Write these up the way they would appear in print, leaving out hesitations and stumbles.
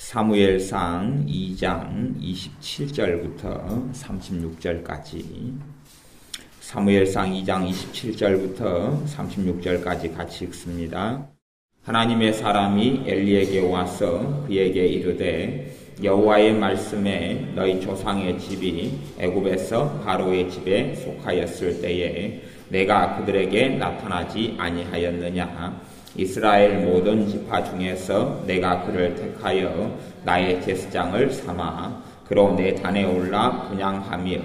사무엘상 2장 27절부터 36절까지 사무엘상 2장 27절부터 36절까지 같이 읽습니다. 하나님의 사람이 엘리에게 와서 그에게 이르되 여호와의 말씀에 너희 조상의 집이 애굽에서 바로의 집에 속하였을 때에 내가 그들에게 나타나지 아니하였느냐. 이스라엘 모든 지파 중에서 내가 그를 택하여 나의 제사장을 삼아 그로 내 단에 올라 분향하며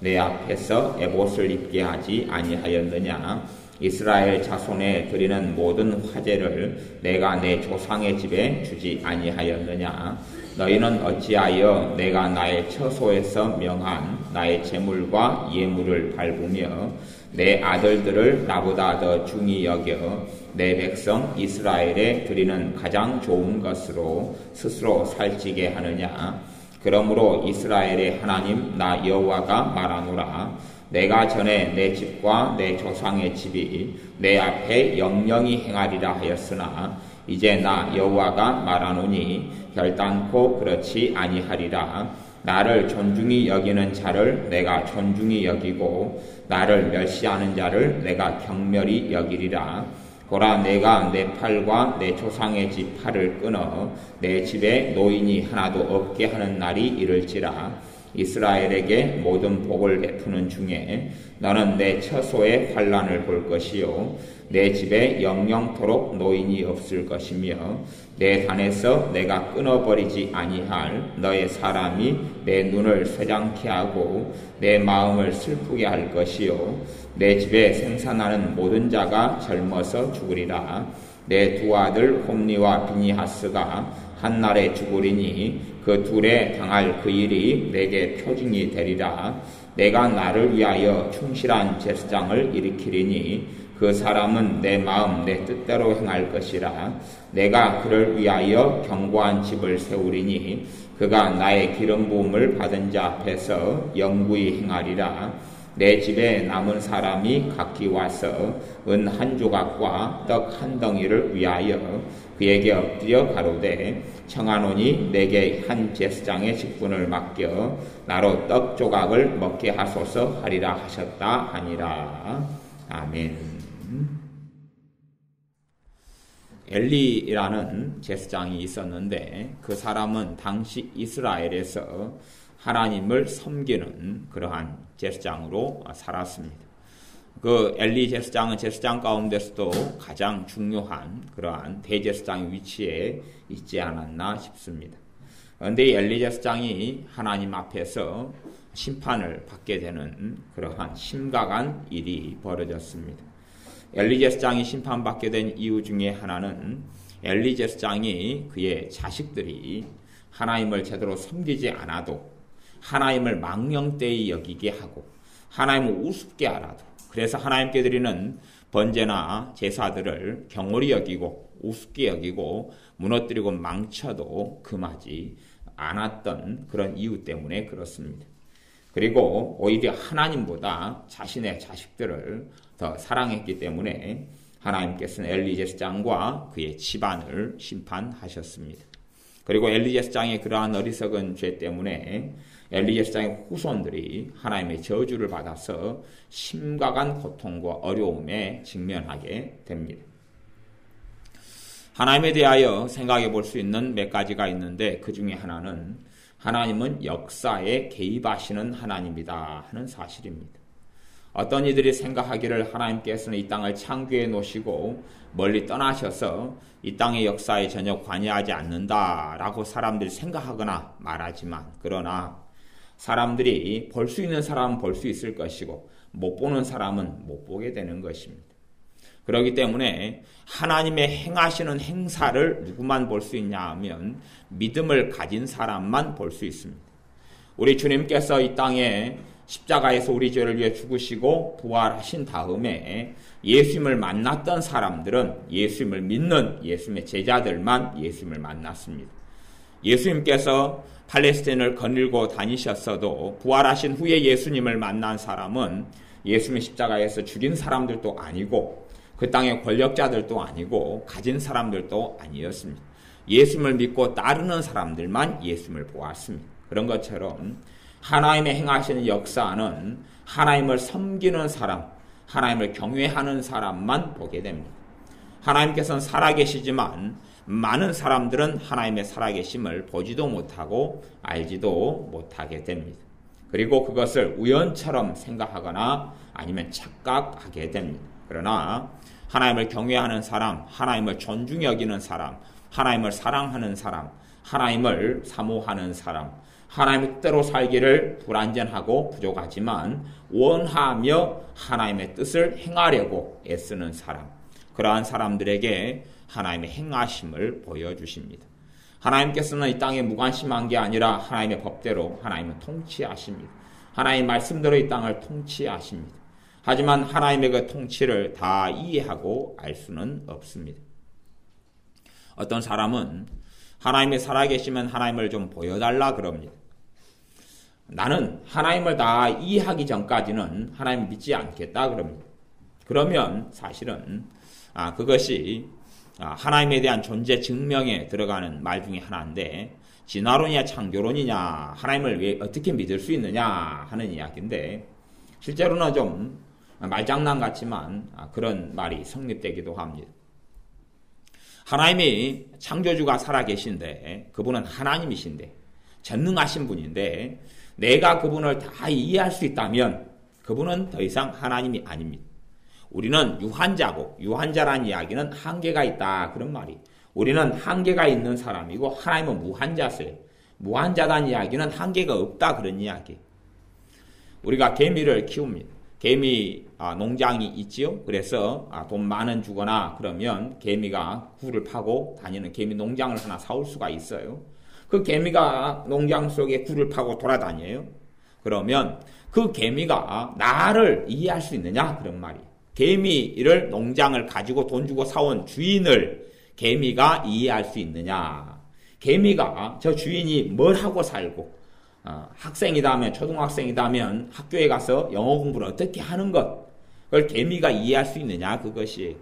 내 앞에서 에봇을 입게 하지 아니하였느냐. 이스라엘 자손에 드리는 모든 화제를 내가 내 조상의 집에 주지 아니하였느냐. 너희는 어찌하여 내가 나의 처소에서 명한 나의 제물과 예물을 밟으며 내 아들들을 나보다 더 중히 여겨 내 백성 이스라엘에 드리는 가장 좋은 것으로 스스로 살찌게 하느냐. 그러므로 이스라엘의 하나님 나 여호와가 말하노라. 내가 전에 내 집과 내 조상의 집이 내 앞에 영영히 행하리라 하였으나 이제 나 여호와가 말하노니 결단코 그렇지 아니하리라. 나를 존중히 여기는 자를 내가 존중히 여기고 나를 멸시하는 자를 내가 경멸히 여기리라. 보라, 내가 내 팔과 내 조상의 집 팔을 끊어 내 집에 노인이 하나도 없게 하는 날이 이를지라. 이스라엘에게 모든 복을 베푸는 중에 너는 내 처소에 환난을 볼 것이요 내 집에 영영토록 노인이 없을 것이며 내 단에서 내가 끊어버리지 아니할 너의 사람이 내 눈을 쇠장케 하고 내 마음을 슬프게 할 것이요 내 집에 생산하는 모든 자가 젊어서 죽으리라. 내 두 아들 홈니와 비니하스가 한날에 죽으리니 그 둘에 당할 그 일이 내게 표징이 되리라. 내가 나를 위하여 충실한 제사장을 일으키리니 그 사람은 내 마음 내 뜻대로 행할 것이라. 내가 그를 위하여 견고한 집을 세우리니 그가 나의 기름 부음을 받은 자 앞에서 영구히 행하리라. 내 집에 남은 사람이 각기 와서 은 한 조각과 떡 한 덩이를 위하여 그에게 엎드려 가로되 청하노니 내게 한 제사장의 직분을 맡겨 나로 떡 조각을 먹게 하소서 하리라 하셨다 하니라. 아멘. 엘리라는 제사장이 있었는데 그 사람은 당시 이스라엘에서 하나님을 섬기는 그러한 제사장으로 살았습니다. 그 엘리 제사장은 제사장 가운데서도 가장 중요한 그러한 대제사장의 위치에 있지 않았나 싶습니다. 그런데 이 엘리 제사장이 하나님 앞에서 심판을 받게 되는 그러한 심각한 일이 벌어졌습니다. 엘리 제사장이 심판받게 된 이유 중에 하나는 엘리 제사장이 그의 자식들이 하나님을 제대로 섬기지 않아도 하나님을 망령되이 여기게 하고 하나님을 우습게 알아도 그래서 하나님께 드리는 번제나 제사들을 경홀히 여기고 우습게 여기고 무너뜨리고 망쳐도 금하지 않았던 그런 이유 때문에 그렇습니다. 그리고 오히려 하나님보다 자신의 자식들을 더 사랑했기 때문에 하나님께서는 엘리 제사장과 그의 집안을 심판하셨습니다. 그리고 엘리 제사장의 그러한 어리석은 죄 때문에 엘리 제사장의 후손들이 하나님의 저주를 받아서 심각한 고통과 어려움에 직면하게 됩니다. 하나님에 대하여 생각해 볼 수 있는 몇 가지가 있는데 그 중에 하나는 하나님은 역사에 개입하시는 하나님이다 하는 사실입니다. 어떤 이들이 생각하기를 하나님께서는 이 땅을 창조해 놓으시고 멀리 떠나셔서 이 땅의 역사에 전혀 관여하지 않는다라고 사람들이 생각하거나 말하지만 그러나 사람들이 볼 수 있는 사람은 볼 수 있을 것이고 못 보는 사람은 못 보게 되는 것입니다. 그렇기 때문에 하나님의 행하시는 행사를 누구만 볼 수 있냐 하면 믿음을 가진 사람만 볼 수 있습니다. 우리 주님께서 이 땅에 십자가에서 우리 죄를 위해 죽으시고 부활하신 다음에 예수님을 만났던 사람들은 예수님을 믿는 예수님의 제자들만 예수님을 만났습니다. 예수님께서 팔레스타인을 거닐고 다니셨어도 부활하신 후에 예수님을 만난 사람은 예수님의 십자가에서 죽인 사람들도 아니고 그 땅의 권력자들도 아니고 가진 사람들도 아니었습니다. 예수님을 믿고 따르는 사람들만 예수님을 보았습니다. 그런 것처럼 하나님의 행하시는 역사는 하나님을 섬기는 사람, 하나님을 경외하는 사람만 보게 됩니다. 하나님께서는 살아계시지만 많은 사람들은 하나님의 살아계심을 보지도 못하고 알지도 못하게 됩니다. 그리고 그것을 우연처럼 생각하거나 아니면 착각하게 됩니다. 그러나 하나님을 경외하는 사람, 하나님을 존중히 여기는 사람, 하나님을 사랑하는 사람, 하나님을 사모하는 사람, 하나님의 뜻대로 살기를 불완전하고 부족하지만 원하며 하나님의 뜻을 행하려고 애쓰는 사람, 그러한 사람들에게 하나님의 행하심을 보여주십니다. 하나님께서는 이 땅에 무관심한 게 아니라 하나님의 법대로 하나님은 통치하십니다. 하나님의 말씀대로 이 땅을 통치하십니다. 하지만 하나님의 그 통치를 다 이해하고 알 수는 없습니다. 어떤 사람은 하나님이 살아계시면 하나님을 좀 보여달라 그럽니다. 나는 하나님을 다 이해하기 전까지는 하나님을 믿지 않겠다 그럽니다. 그러면 사실은 그것이 하나님에 대한 존재 증명에 들어가는 말 중에 하나인데, 진화론이냐 창조론이냐, 하나님을 왜 어떻게 믿을 수 있느냐 하는 이야기인데, 실제로는 좀 말장난 같지만 그런 말이 성립되기도 합니다. 하나님이 창조주가 살아계신데, 그분은 하나님이신데 전능하신 분인데, 내가 그분을 다 이해할 수 있다면 그분은 더 이상 하나님이 아닙니다. 우리는 유한자고, 유한자란 이야기는 한계가 있다 그런 말이. 우리는 한계가 있는 사람이고 하나님은 무한자세요. 무한자란 이야기는 한계가 없다 그런 이야기. 우리가 개미를 키웁니다. 개미 농장이 있지요. 그래서 돈 많은 주거나 그러면 개미가 굴을 파고 다니는 개미 농장을 하나 사올 수가 있어요. 그 개미가 농장 속에 굴을 파고 돌아다녀요. 그러면 그 개미가 나를 이해할 수 있느냐 그런 말이에요. 개미를 농장을 가지고 돈 주고 사온 주인을 개미가 이해할 수 있느냐. 개미가 저 주인이 뭘 하고 살고 학생이다면, 초등학생이다면 학교에 가서 영어 공부를 어떻게 하는 것, 그걸 개미가 이해할 수 있느냐 그것이.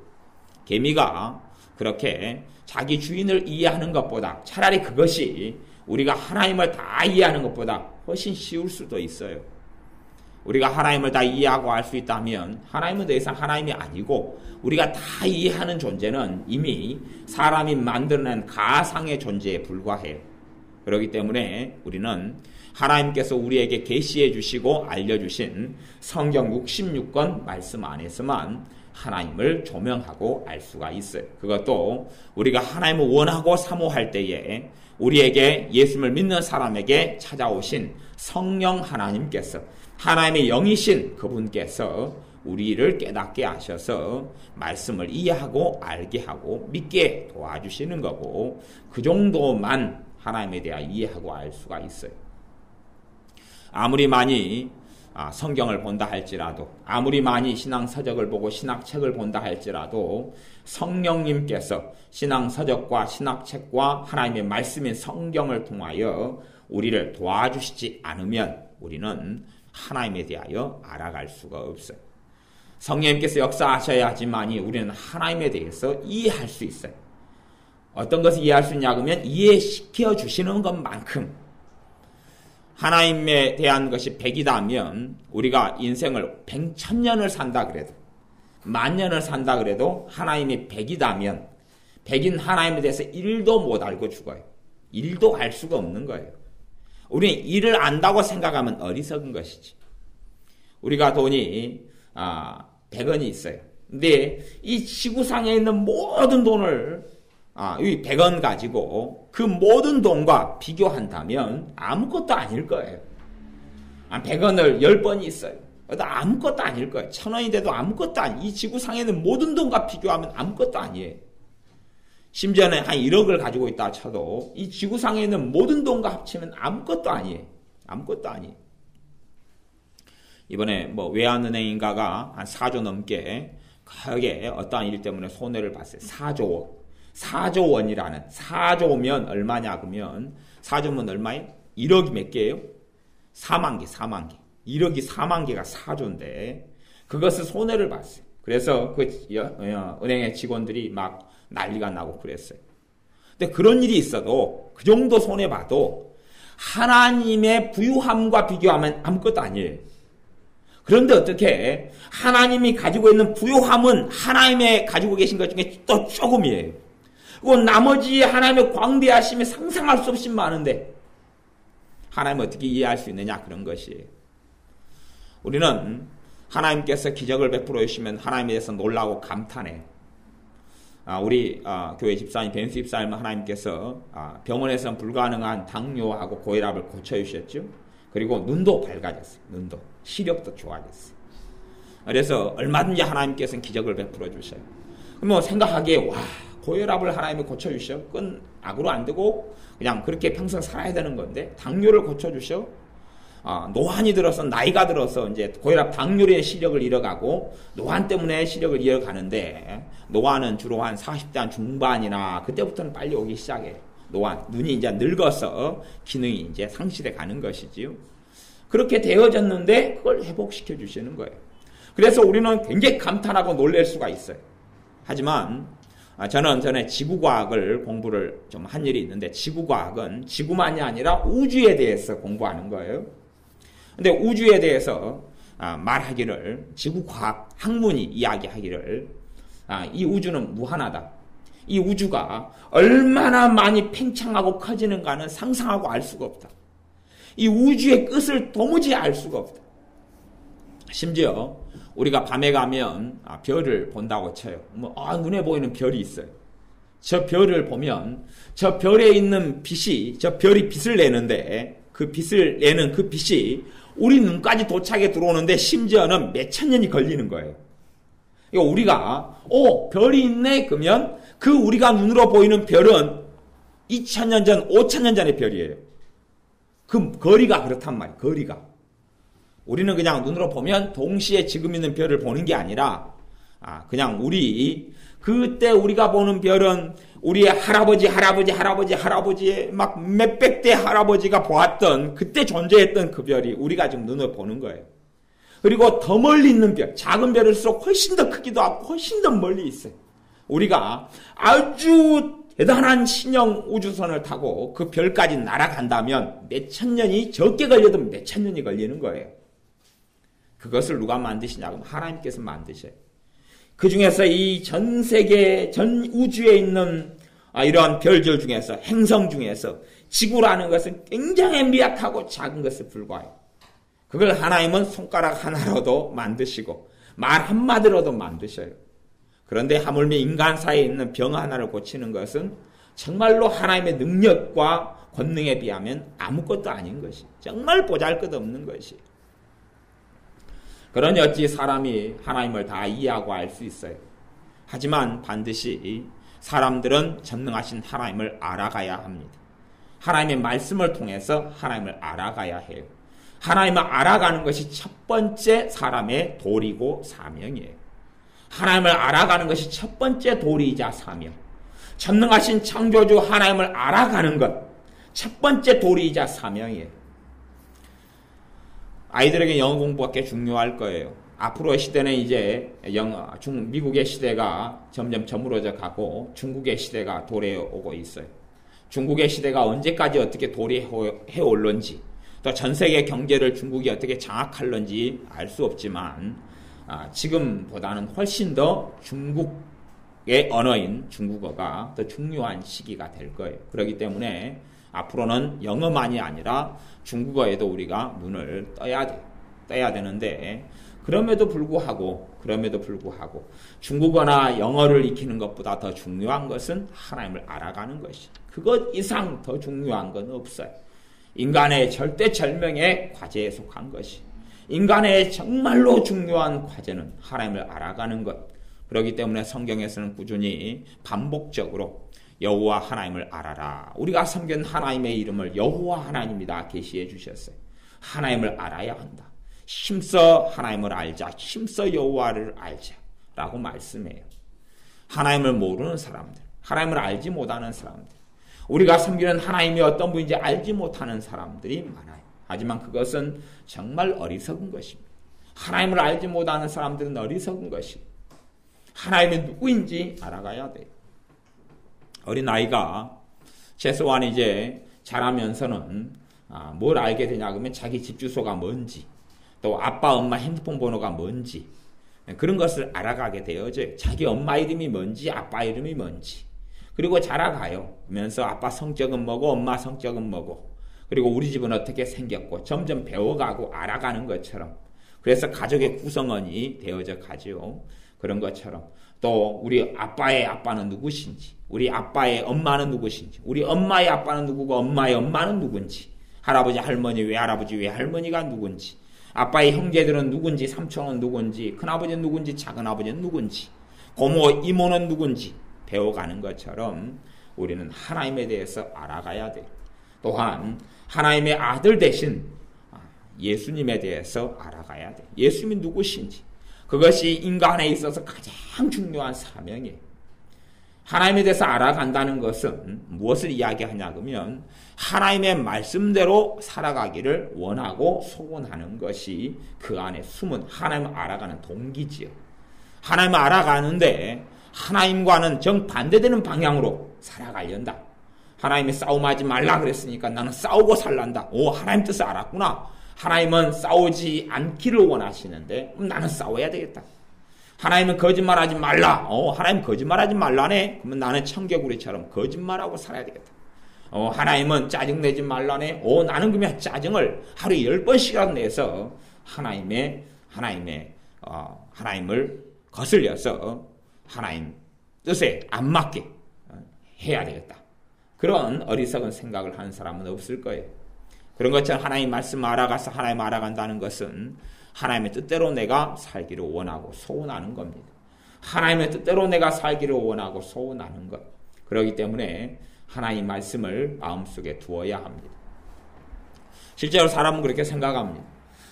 개미가 그렇게 자기 주인을 이해하는 것보다 차라리 그것이 우리가 하나님을 다 이해하는 것보다 훨씬 쉬울 수도 있어요. 우리가 하나님을 다 이해하고 알 수 있다면 하나님은 더 이상 하나님이 아니고, 우리가 다 이해하는 존재는 이미 사람이 만들어낸 가상의 존재에 불과해요. 그렇기 때문에 우리는 하나님께서 우리에게 계시해 주시고 알려주신 성경 66권 말씀 안에서만 하나님을 조명하고 알 수가 있어요. 그것도 우리가 하나님을 원하고 사모할 때에 우리에게, 예수님을 믿는 사람에게 찾아오신 성령 하나님께서, 하나님의 영이신 그분께서 우리를 깨닫게 하셔서 말씀을 이해하고 알게 하고 믿게 도와주시는 거고, 그 정도만 하나님에 대해 이해하고 알 수가 있어요. 아무리 많이 성경을 본다 할지라도, 아무리 많이 신앙서적을 보고 신학책을 본다 할지라도 성령님께서 신앙서적과 신학책과 하나님의 말씀인 성경을 통하여 우리를 도와주시지 않으면 우리는 하나님에 대하여 알아갈 수가 없어요. 성령님께서 역사하셔야지만이 우리는 하나님에 대해서 이해할 수 있어요. 어떤 것을 이해할 수 있냐 그러면 이해시켜 주시는 것만큼. 하나님에 대한 것이 100이다면 우리가 인생을 100,000년을 산다 그래도, 10,000년을 산다 그래도 하나님이 100이다면 100인 하나님에 대해서 1도 못 알고 죽어요. 1도 알 수가 없는 거예요. 우리는 1을 안다고 생각하면 어리석은 것이지. 우리가 돈이 100원이 있어요. 근데 이 지구상에 있는 모든 돈을 이 100원 가지고 그 모든 돈과 비교한다면 아무것도 아닐 거예요. 100원을 10번이 있어요. 아무것도 아닐 거예요. 1000원이 돼도 아무것도 아니에요. 이 지구상에 있는 모든 돈과 비교하면 아무것도 아니에요. 심지어는 한 1억을 가지고 있다 쳐도 이 지구상에 있는 모든 돈과 합치면 아무것도 아니에요. 아무것도 아니에요. 이번에 외환은행인가가 한 4조 넘게 크게 어떠한 일 때문에 손해를 봤어요. 4조 원. 4조 원이라는, 4조면 얼마냐 그러면 4조면 얼마예요? 1억이 몇 개예요? 4만 개. 1억이 4만 개가 4조인데 그것을 손해를 봤어요. 그래서 그 은행의 직원들이 막 난리가 나고 그랬어요. 근데 그런 일이 있어도 그 정도 손해봐도 하나님의 부유함과 비교하면 아무것도 아니에요. 그런데 어떻게 하나님이 가지고 있는 부유함은 하나님의 가지고 계신 것 중에 또 조금이에요. 그리고 나머지 하나님의 광대하심이 상상할 수 없이 많은데 하나님을 어떻게 이해할 수 있느냐, 그런 것이에요. 우리는 하나님께서 기적을 베풀어 주시면 하나님에 대해서 놀라고 감탄해요. 우리 교회 집사님 벤스 집사님, 하나님께서 병원에서는 불가능한 당뇨하고 고혈압을 고쳐주셨죠. 그리고 눈도 밝아졌어요. 눈도 시력도 좋아졌어요. 그래서 얼마든지 하나님께서는 기적을 베풀어 주셔요. 그럼 생각하기에 와, 고혈압을 하나님이 고쳐주셔? 그건 악으로 안 되고 그냥 그렇게 평생 살아야 되는 건데 당뇨를 고쳐주셔? 노안이 들어서, 나이가 들어서 이제 고혈압, 당뇨의 시력을 잃어가고 노안 때문에 시력을 잃어가는데, 노안은 주로 한 40대 중반이나 그때부터는 빨리 오기 시작해요. 노안, 눈이 이제 늙어서 기능이 이제 상실해 가는 것이지요. 그렇게 되어졌는데 그걸 회복시켜 주시는 거예요. 그래서 우리는 굉장히 감탄하고 놀랄 수가 있어요. 하지만 저는 전에 지구과학을 공부를 좀 한 일이 있는데, 지구과학은 지구만이 아니라 우주에 대해서 공부하는 거예요. 근데 우주에 대해서 말하기를, 지구과학 학문이 이야기하기를, 이 우주는 무한하다. 이 우주가 얼마나 많이 팽창하고 커지는가는 상상하고 알 수가 없다. 이 우주의 끝을 도무지 알 수가 없다. 심지어 우리가 밤에 가면 별을 본다고 쳐요. 눈에 보이는 별이 있어요. 저 별을 보면 저 별에 있는 빛이, 저 별이 빛을 내는데 그 빛을 내는 그 빛이 우리 눈까지 도착해 들어오는데 심지어는 몇천 년이 걸리는 거예요. 이거 우리가 별이 있네 그러면 그 우리가 눈으로 보이는 별은 2000년 전, 5000년 전의 별이에요. 그 거리가 그렇단 말이에요. 거리가. 우리는 그냥 눈으로 보면 동시에 지금 있는 별을 보는 게 아니라 그냥 그때 우리가 보는 별은 우리의 할아버지의 막 몇백 대 할아버지가 보았던, 그때 존재했던 그 별이 우리가 지금 눈으로 보는 거예요. 그리고 더 멀리 있는 별, 작은 별일수록 훨씬 더 크기도 하고 훨씬 더 멀리 있어요. 우리가 아주 대단한 신형 우주선을 타고 그 별까지 날아간다면 몇천 년이, 적게 걸려도 몇천 년이 걸리는 거예요. 그것을 누가 만드시냐고? 하나님께서 만드셔요. 그 중에서 이 전 세계, 전 우주에 있는 이러한 별들 중에서, 행성 중에서 지구라는 것은 굉장히 미약하고 작은 것에 불과해요. 그걸 하나님은 손가락 하나로도 만드시고 말 한마디로도 만드셔요. 그런데 하물며 인간 사이에 있는 병 하나를 고치는 것은 정말로 하나님의 능력과 권능에 비하면 아무것도 아닌 것이, 정말 보잘것없는 것이. 그러니 어찌 사람이 하나님을 다 이해하고 알 수 있어요. 하지만 반드시 사람들은 전능하신 하나님을 알아가야 합니다. 하나님의 말씀을 통해서 하나님을 알아가야 해요. 하나님을 알아가는 것이 첫 번째 사람의 도리고 사명이에요. 하나님을 알아가는 것이 첫 번째 도리이자 사명. 전능하신 창조주 하나님을 알아가는 것, 첫 번째 도리이자 사명이에요. 아이들에게 영어 공부가 꽤 중요할 거예요. 앞으로의 시대는 이제 미국의 시대가 점점 저물어져 가고 중국의 시대가 도래해오고 있어요. 중국의 시대가 언제까지 어떻게 도래해 올런지, 또 전 세계 경제를 중국이 어떻게 장악할런지 알 수 없지만 지금보다는 훨씬 더 중국의 언어인 중국어가 더 중요한 시기가 될 거예요. 그렇기 때문에 앞으로는 영어만이 아니라 중국어에도 우리가 눈을 떠야 되는데, 그럼에도 불구하고 중국어나 영어를 익히는 것보다 더 중요한 것은 하나님을 알아가는 것이, 그것 이상 더 중요한 건 없어요. 인간의 절대절명의 과제에 속한 것이, 인간의 정말로 중요한 과제는 하나님을 알아가는 것. 그렇기 때문에 성경에서는 꾸준히 반복적으로 여호와 하나님을 알아라, 우리가 섬긴 하나님의 이름을 여호와 하나님이다 계시해 주셨어요. 하나님을 알아야 한다. 힘써 하나님을 알자, 힘써 여호와를 알자 라고 말씀해요. 하나님을 모르는 사람들, 하나님을 알지 못하는 사람들, 우리가 섬기는 하나님이 어떤 분인지 알지 못하는 사람들이 많아요. 하지만 그것은 정말 어리석은 것입니다. 하나님을 알지 못하는 사람들은 어리석은 것입니다. 하나님이 누구인지 알아가야 돼요. 어린아이가 최소한 이제 자라면서는 뭘 알게 되냐 그러면 자기 집 주소가 뭔지, 또 아빠 엄마 핸드폰 번호가 뭔지, 그런 것을 알아가게 되어져요. 자기 엄마 이름이 뭔지 아빠 이름이 뭔지. 그리고 자라가요. 그러면서 아빠 성격은 뭐고 엄마 성격은 뭐고, 그리고 우리 집은 어떻게 생겼고 점점 배워가고 알아가는 것처럼, 그래서 가족의 구성원이 되어져 가죠. 그런 것처럼 또 우리 아빠의 아빠는 누구신지, 우리 아빠의 엄마는 누구신지, 우리 엄마의 아빠는 누구고 엄마의 엄마는 누군지, 할아버지 할머니 외할아버지 외할머니가 누군지, 아빠의 형제들은 누군지, 삼촌은 누군지, 큰아버지는 누군지, 작은아버지는 누군지, 고모 이모는 누군지 배워가는 것처럼 우리는 하나님에 대해서 알아가야 돼요. 또한 하나님의 아들 대신 예수님에 대해서 알아가야 돼요. 예수님이 누구신지. 그것이 인간에 있어서 가장 중요한 사명이에요. 하나님에 대해서 알아간다는 것은 무엇을 이야기하냐 그러면 하나님의 말씀대로 살아가기를 원하고 소원하는 것이 그 안에 숨은 하나님을 알아가는 동기지요. 하나님을 알아가는데 하나님과는 정반대되는 방향으로 살아가려다. 하나님이 싸움하지 말라 그랬으니까 나는 싸우고 살란다. 오, 하나님 뜻을 알았구나. 하나님은 싸우지 않기를 원하시는데 나는 싸워야 되겠다. 하나님은 거짓말하지 말라. 하나님 거짓말하지 말라네. 그러면 나는 청개구리처럼 거짓말하고 살아야 되겠다. 하나님은 짜증내지 말라네. 나는 그러면 짜증을 하루에 10번씩이라도 내서 하나님을 거슬려서 하나님 뜻에 안 맞게 해야 되겠다. 그런 어리석은 생각을 하는 사람은 없을 거예요. 그런 것처럼 하나님 말씀 알아가서 하나님 알아간다는 것은 하나님의 뜻대로 내가 살기를 원하고 소원하는 겁니다. 하나님의 뜻대로 내가 살기를 원하고 소원하는 것. 그렇기 때문에 하나님 말씀을 마음속에 두어야 합니다. 실제로 사람은 그렇게 생각합니다.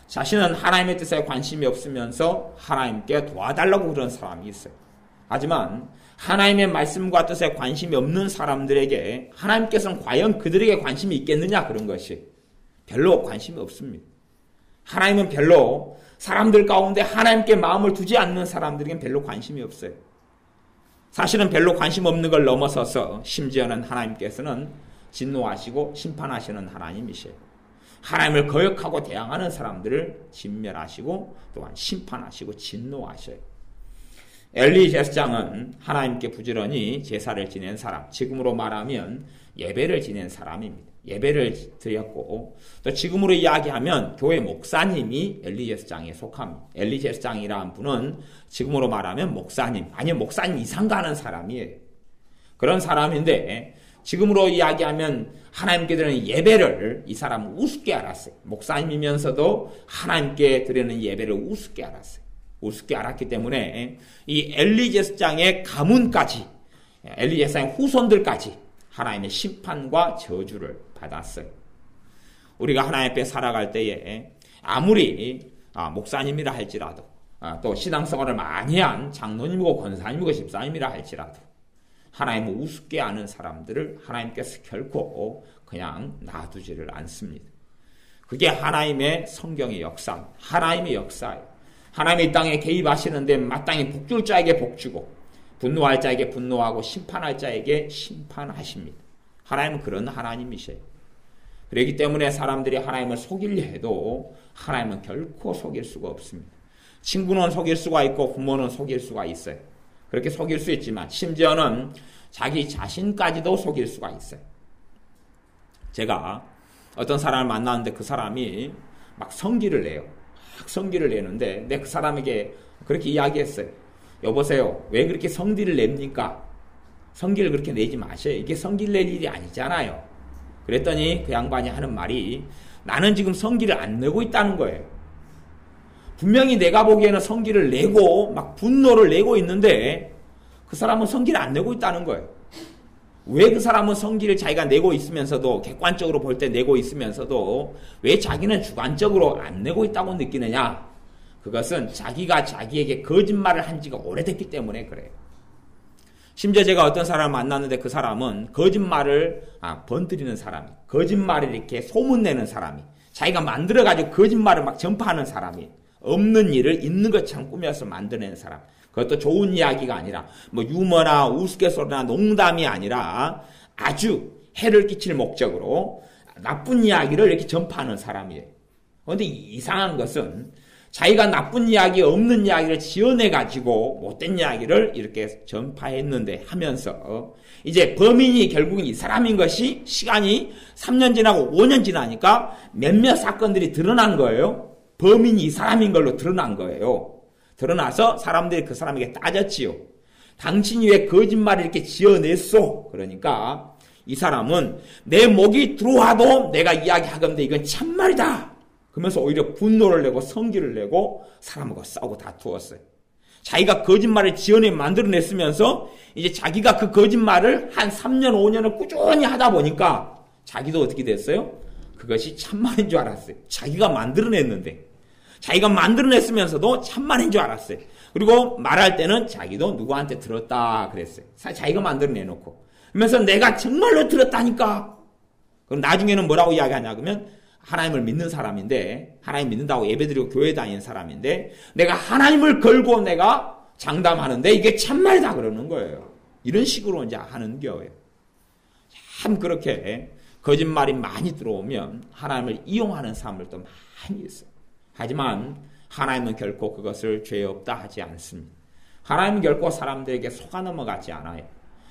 자신은 하나님의 뜻에 관심이 없으면서 하나님께 도와달라고 그런 사람이 있어요. 하지만 하나님의 말씀과 뜻에 관심이 없는 사람들에게 하나님께서는 과연 그들에게 관심이 있겠느냐, 그런 것이 별로 관심이 없습니다. 하나님은 별로 사람들 가운데 하나님께 마음을 두지 않는 사람들에게는 별로 관심이 없어요. 사실은 별로 관심 없는 걸 넘어서서 심지어는 하나님께서는 진노하시고 심판하시는 하나님이세요. 하나님을 거역하고 대항하는 사람들을 진멸하시고 또한 심판하시고 진노하셔요. 엘리 제사장은 하나님께 부지런히 제사를 지낸 사람, 지금으로 말하면 예배를 지낸 사람입니다. 예배를 드렸고, 또 지금으로 이야기하면 교회 목사님이 엘리 제사장에 속합니다. 엘리 제사장이라는 분은 지금으로 말하면 목사님, 아니면 목사님 이상 가는 사람이에요. 그런 사람인데 지금으로 이야기하면 하나님께 드리는 예배를 이 사람은 우습게 알았어요. 목사님이면서도 하나님께 드리는 예배를 우습게 알았어요. 우습게 알았기 때문에 이 엘리 제사장의 가문까지, 엘리 제사장의 후손들까지 하나님의 심판과 저주를 받았어요. 우리가 하나님 앞에 살아갈 때에 아무리 목사님이라 할지라도, 또 신앙생활을 많이 한 장로님이고 권사님이고 집사님이라 할지라도 하나님을 우습게 아는 사람들을 하나님께서 결코 그냥 놔두지를 않습니다. 그게 하나님의 성경의 역사, 하나님의 역사예요. 하나님이 이 땅에 개입하시는데 마땅히 복줄 자에게 복주고 분노할 자에게 분노하고 심판할 자에게 심판하십니다. 하나님은 그런 하나님이셔요. 그렇기 때문에 사람들이 하나님을 속이려 해도 하나님은 결코 속일 수가 없습니다. 친구는 속일 수가 있고 부모는 속일 수가 있어요. 그렇게 속일 수 있지만 심지어는 자기 자신까지도 속일 수가 있어요. 제가 어떤 사람을 만났는데 그 사람이 막 성기를 내요. 막 성기를 내는데 내가 그 사람에게 그렇게 이야기했어요. 여보세요, 왜 그렇게 성기를 냅니까? 성기를 그렇게 내지 마셔요. 이게 성기를 낼 일이 아니잖아요. 그랬더니 그 양반이 하는 말이, 나는 지금 성기를 안 내고 있다는 거예요. 분명히 내가 보기에는 성기를 내고 막 분노를 내고 있는데 그 사람은 성기를 안 내고 있다는 거예요. 왜 그 사람은 성기를 자기가 내고 있으면서도, 객관적으로 볼 때 내고 있으면서도 왜 자기는 주관적으로 안 내고 있다고 느끼느냐? 그것은 자기가 자기에게 거짓말을 한 지가 오래됐기 때문에 그래요. 심지어 제가 어떤 사람을 만났는데 그 사람은 거짓말을 번뜨리는 사람이, 거짓말을 이렇게 소문내는 사람이, 자기가 만들어가지고 거짓말을 막 전파하는 사람이, 없는 일을 있는 것처럼 꾸며서 만들어내는 사람. 그것도 좋은 이야기가 아니라 뭐 유머나 우스갯소리나 농담이 아니라 아주 해를 끼칠 목적으로 나쁜 이야기를 이렇게 전파하는 사람이에요. 그런데 이상한 것은 자기가 나쁜 이야기, 없는 이야기를 지어내가지고 못된 이야기를 이렇게 전파했는데 하면서 이제 범인이 결국은 이 사람인 것이 시간이 3년 지나고 5년 지나니까 몇몇 사건들이 드러난 거예요. 범인이 이 사람인 걸로 드러난 거예요. 드러나서 사람들이 그 사람에게 따졌지요. 당신이 왜 거짓말을 이렇게 지어냈소? 그러니까 이 사람은 내 목이 들어와도 내가 이야기하건대 이건 참말이다. 그러면서 오히려 분노를 내고 성질을 내고 사람하고 싸우고 다투었어요. 자기가 거짓말을 지어내 만들어냈으면서 이제 자기가 그 거짓말을 한 3년, 5년을 꾸준히 하다 보니까 자기도 어떻게 됐어요? 그것이 참말인 줄 알았어요. 자기가 만들어냈는데. 자기가 만들어냈으면서도 참말인 줄 알았어요. 그리고 말할 때는 자기도 누구한테 들었다 그랬어요. 자기가 만들어내놓고. 그러면서 내가 정말로 들었다니까. 그럼 나중에는 뭐라고 이야기하냐 그러면 하나님을 믿는 사람인데 하나님 믿는다고 예배드리고 교회 다니는 사람인데 내가 하나님을 걸고 내가 장담하는데 이게 참말이다 그러는 거예요. 이런 식으로 이제 하는 거예요. 참 그렇게 거짓말이 많이 들어오면 하나님을 이용하는 사람들도 많이 있어요. 하지만 하나님은 결코 그것을 죄 없다 하지 않습니다. 하나님은 결코 사람들에게 속아 넘어가지 않아요.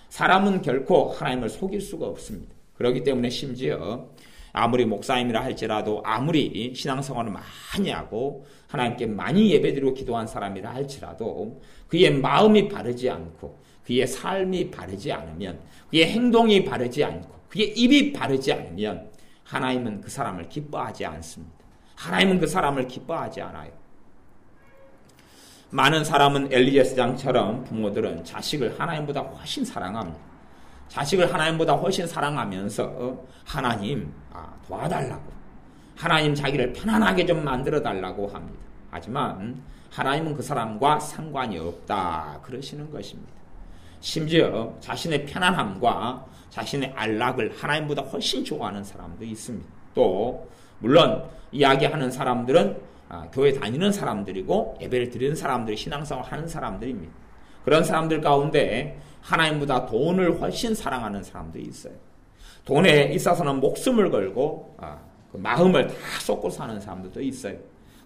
사람은 결코 하나님을 속일 수가 없습니다. 그렇기 때문에 심지어 아무리 목사님이라 할지라도 아무리 신앙생활을 많이 하고 하나님께 많이 예배드리고 기도한 사람이라 할지라도 그의 마음이 바르지 않고 그의 삶이 바르지 않으면 그의 행동이 바르지 않고 그의 입이 바르지 않으면 하나님은 그 사람을 기뻐하지 않습니다. 하나님은 그 사람을 기뻐하지 않아요. 많은 사람은 엘리에스장처럼 부모들은 자식을 하나님보다 훨씬 사랑합니다. 자식을 하나님보다 훨씬 사랑하면서 하나님 도와달라고 하나님 자기를 편안하게 좀 만들어달라고 합니다. 하지만 하나님은 그 사람과 상관이 없다 그러시는 것입니다. 심지어 자신의 편안함과 자신의 안락을 하나님보다 훨씬 좋아하는 사람도 있습니다. 또 물론 이야기하는 사람들은 교회 다니는 사람들이고 예배를 드리는 사람들이 신앙생활 하는 사람들입니다. 그런 사람들 가운데 하나님보다 돈을 훨씬 사랑하는 사람들이 있어요. 돈에 있어서는 목숨을 걸고 그 마음을 다 쏟고 사는 사람들도 있어요.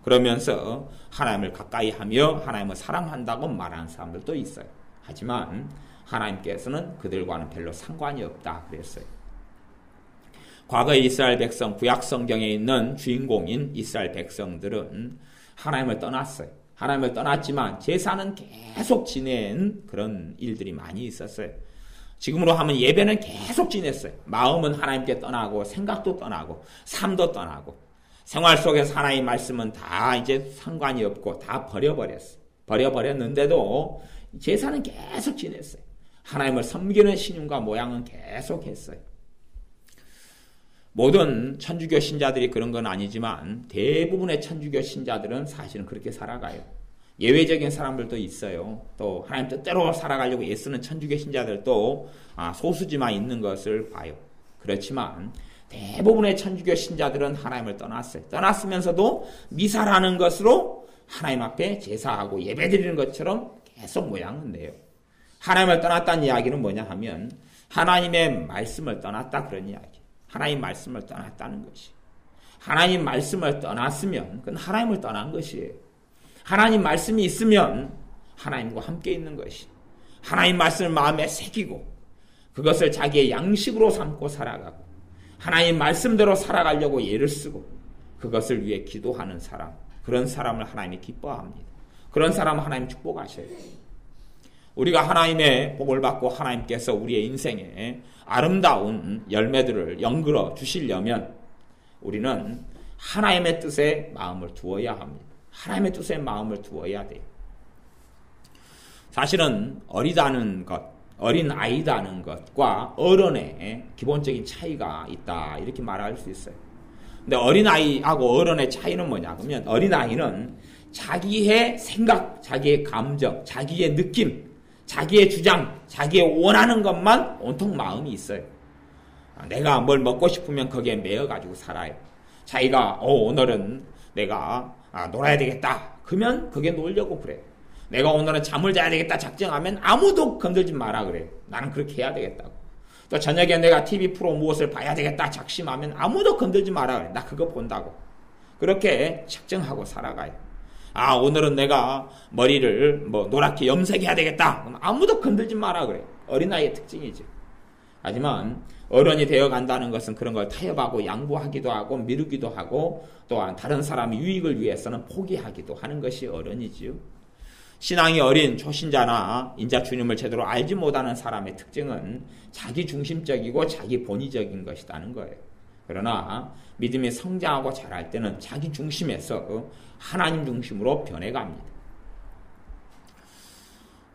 그러면서 하나님을 가까이 하며 하나님을 사랑한다고 말하는 사람들도 있어요. 하지만 하나님께서는 그들과는 별로 상관이 없다 그랬어요. 과거 이스라엘 백성, 구약 성경에 있는 주인공인 이스라엘 백성들은 하나님을 떠났어요. 하나님을 떠났지만 제사는 계속 지낸 그런 일들이 많이 있었어요. 지금으로 하면 예배는 계속 지냈어요. 마음은 하나님께 떠나고 생각도 떠나고 삶도 떠나고 생활 속에서 하나님의 말씀은 다 이제 상관이 없고 다 버려버렸어요. 버려버렸는데도 제사는 계속 지냈어요. 하나님을 섬기는 신용과 모양은 계속 했어요. 모든 천주교 신자들이 그런 건 아니지만 대부분의 천주교 신자들은 사실은 그렇게 살아가요. 예외적인 사람들도 있어요. 또 하나님 뜻대로 살아가려고 애쓰는 천주교 신자들도 소수지만 있는 것을 봐요. 그렇지만 대부분의 천주교 신자들은 하나님을 떠났어요. 떠났으면서도 미사라는 것으로 하나님 앞에 제사하고 예배드리는 것처럼 계속 모양은 내요. 하나님을 떠났다는 이야기는 뭐냐 하면 하나님의 말씀을 떠났다 그런 이야기. 하나님 말씀을 떠났다는 것이. 하나님 말씀을 떠났으면 그건 하나님을 떠난 것이에요. 하나님 말씀이 있으면 하나님과 함께 있는 것이. 하나님 말씀을 마음에 새기고 그것을 자기의 양식으로 삼고 살아가고 하나님 말씀대로 살아가려고 애를 쓰고 그것을 위해 기도하는 사람. 그런 사람을 하나님이 기뻐합니다. 그런 사람을 하나님 축복하셔요. 우리가 하나님의 복을 받고 하나님께서 우리의 인생에 아름다운 열매들을 연결어 주시려면 우리는 하나님의 뜻에 마음을 두어야 합니다. 하나님의 뜻에 마음을 두어야 돼요. 사실은 어리다는 것, 어린 아이다는 것과 어른의 기본적인 차이가 있다 이렇게 말할 수 있어요. 근데 어린아이하고 어른의 차이는 뭐냐 그러면 어린아이는 자기의 생각, 자기의 감정, 자기의 느낌, 자기의 주장, 자기의 원하는 것만 온통 마음이 있어요. 내가 뭘 먹고 싶으면 거기에 매여가지고 살아요. 자기가 오늘은 내가 놀아야 되겠다. 그러면 그게 놀려고 그래. 내가 오늘은 잠을 자야 되겠다 작정하면 아무도 건들지 마라 그래. 나는 그렇게 해야 되겠다고. 또 저녁에 내가 TV 프로 무엇을 봐야 되겠다 작심하면 아무도 건들지 마라 그래. 나 그거 본다고. 그렇게 작정하고 살아가요. 아, 오늘은 내가 머리를 노랗게 염색해야 되겠다. 그럼 아무도 건들지 마라 그래. 어린아이의 특징이죠. 하지만 어른이 되어 간다는 것은 그런 걸 타협하고 양보하기도 하고 미루기도 하고 또한 다른 사람의 유익을 위해서는 포기하기도 하는 것이 어른이지요. 신앙이 어린 초신자나 인자 주님을 제대로 알지 못하는 사람의 특징은 자기 중심적이고 자기 본의적인 것이라는 거예요. 그러나 믿음이 성장하고 자랄 때는 자기 중심에서 하나님 중심으로 변해갑니다.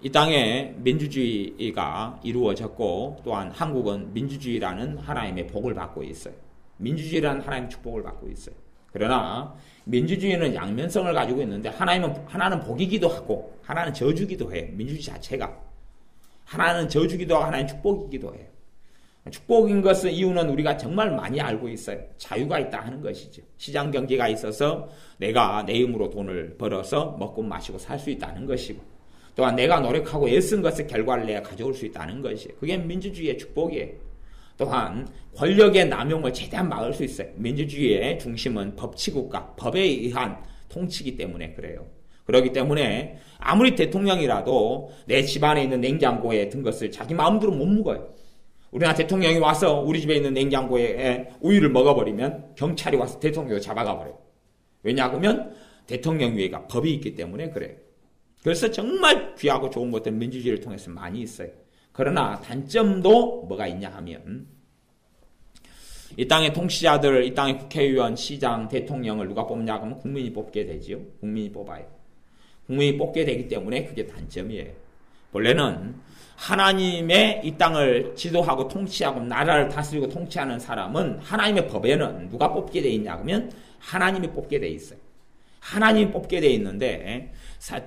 이 땅에 민주주의가 이루어졌고 또한 한국은 민주주의라는 하나님의 복을 받고 있어요. 민주주의라는 하나님의 축복을 받고 있어요. 그러나 민주주의는 양면성을 가지고 있는데 하나는 복이기도 하고 하나는 저주기도 해요. 민주주의 자체가. 하나는 저주기도 하고 하나는 축복이기도 해요. 축복인 것은 이유는 우리가 정말 많이 알고 있어요. 자유가 있다 하는 것이죠. 시장 경제가 있어서 내가 내 힘으로 돈을 벌어서 먹고 마시고 살 수 있다는 것이고 또한 내가 노력하고 애쓴 것의 결과를 내가 가져올 수 있다는 것이에요. 그게 민주주의의 축복이에요. 또한 권력의 남용을 최대한 막을 수 있어요. 민주주의의 중심은 법치국가, 법에 의한 통치이기 때문에 그래요. 그렇기 때문에 아무리 대통령이라도 내 집안에 있는 냉장고에 든 것을 자기 마음대로 못 먹어요. 우리나라 대통령이 와서 우리 집에 있는 냉장고에 우유를 먹어버리면 경찰이 와서 대통령을 잡아가 버려요. 왜냐하면 대통령 위에가 법이 있기 때문에 그래요. 그래서 정말 귀하고 좋은 것들은 민주주의를 통해서 많이 있어요. 그러나 단점도 뭐가 있냐 하면 이 땅의 통치자들, 이 땅의 국회의원, 시장, 대통령을 누가 뽑냐 하면 국민이 뽑게 되지요. 국민이 뽑아요. 국민이 뽑게 되기 때문에 그게 단점이에요. 본래는 하나님의 이 땅을 지도하고 통치하고 나라를 다스리고 통치하는 사람은 하나님의 법에는 누가 뽑게 돼 있냐 하면 하나님이 뽑게 돼 있어요. 하나님이 뽑게 돼 있는데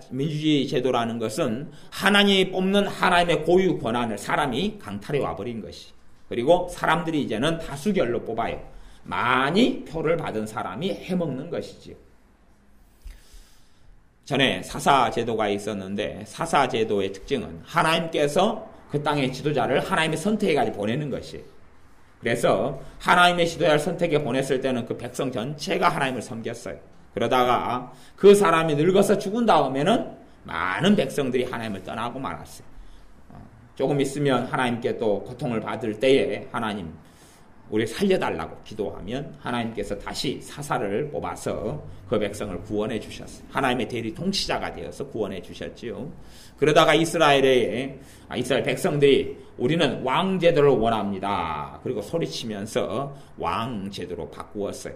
민주주의 제도라는 것은 하나님이 뽑는 하나님의 고유 권한을 사람이 강탈해 와버린 것이. 그리고 사람들이 이제는 다수결로 뽑아요. 많이 표를 받은 사람이 해먹는 것이지요. 전에 사사제도가 있었는데 사사제도의 특징은 하나님께서 그 땅의 지도자를 하나님의 선택에까지 보내는 것이에요. 그래서 하나님의 지도자를 선택해 보냈을 때는 그 백성 전체가 하나님을 섬겼어요. 그러다가 그 사람이 늙어서 죽은 다음에는 많은 백성들이 하나님을 떠나고 말았어요. 조금 있으면 하나님께 또 고통을 받을 때에 하나님 우리 살려달라고 기도하면 하나님께서 다시 사사를 뽑아서 그 백성을 구원해 주셨어요. 하나님의 대리 통치자가 되어서 구원해 주셨지요. 그러다가 이스라엘 백성들이 우리는 왕제도를 원합니다. 그리고 소리치면서 왕제도로 바꾸었어요.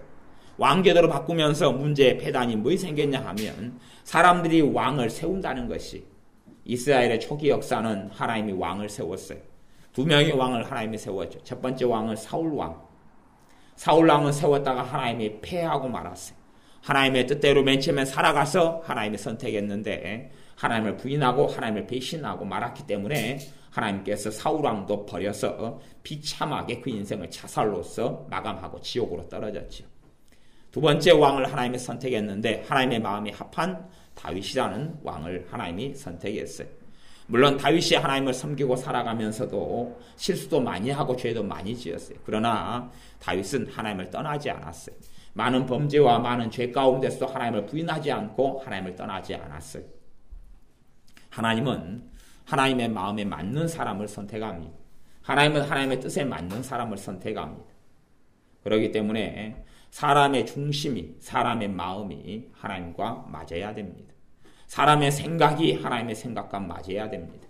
왕제도로 바꾸면서 문제의 폐단이 뭐이 생겼냐 하면 사람들이 왕을 세운다는 것이 이스라엘의 초기 역사는 하나님이 왕을 세웠어요. 두 명의 왕을 하나님이 세웠죠. 첫 번째 왕은 사울왕. 사울왕은 세웠다가 하나님이 패하고 말았어요. 하나님의 뜻대로 맨 처음에 살아가서 하나님이 선택했는데 하나님을 부인하고 하나님을 배신하고 말았기 때문에 하나님께서 사울왕도 버려서 비참하게 그 인생을 자살로서 마감하고 지옥으로 떨어졌죠. 두 번째 왕을 하나님이 선택했는데 하나님의 마음이 합한 다윗이라는 왕을 하나님이 선택했어요. 물론 다윗이 하나님을 섬기고 살아가면서도 실수도 많이 하고 죄도 많이 지었어요. 그러나 다윗은 하나님을 떠나지 않았어요. 많은 범죄와 많은 죄 가운데서도 하나님을 부인하지 않고 하나님을 떠나지 않았어요. 하나님은 하나님의 마음에 맞는 사람을 선택합니다. 하나님은 하나님의 뜻에 맞는 사람을 선택합니다. 그렇기 때문에 사람의 중심이, 사람의 마음이 하나님과 맞아야 됩니다. 사람의 생각이 하나님의 생각과 맞아야 됩니다.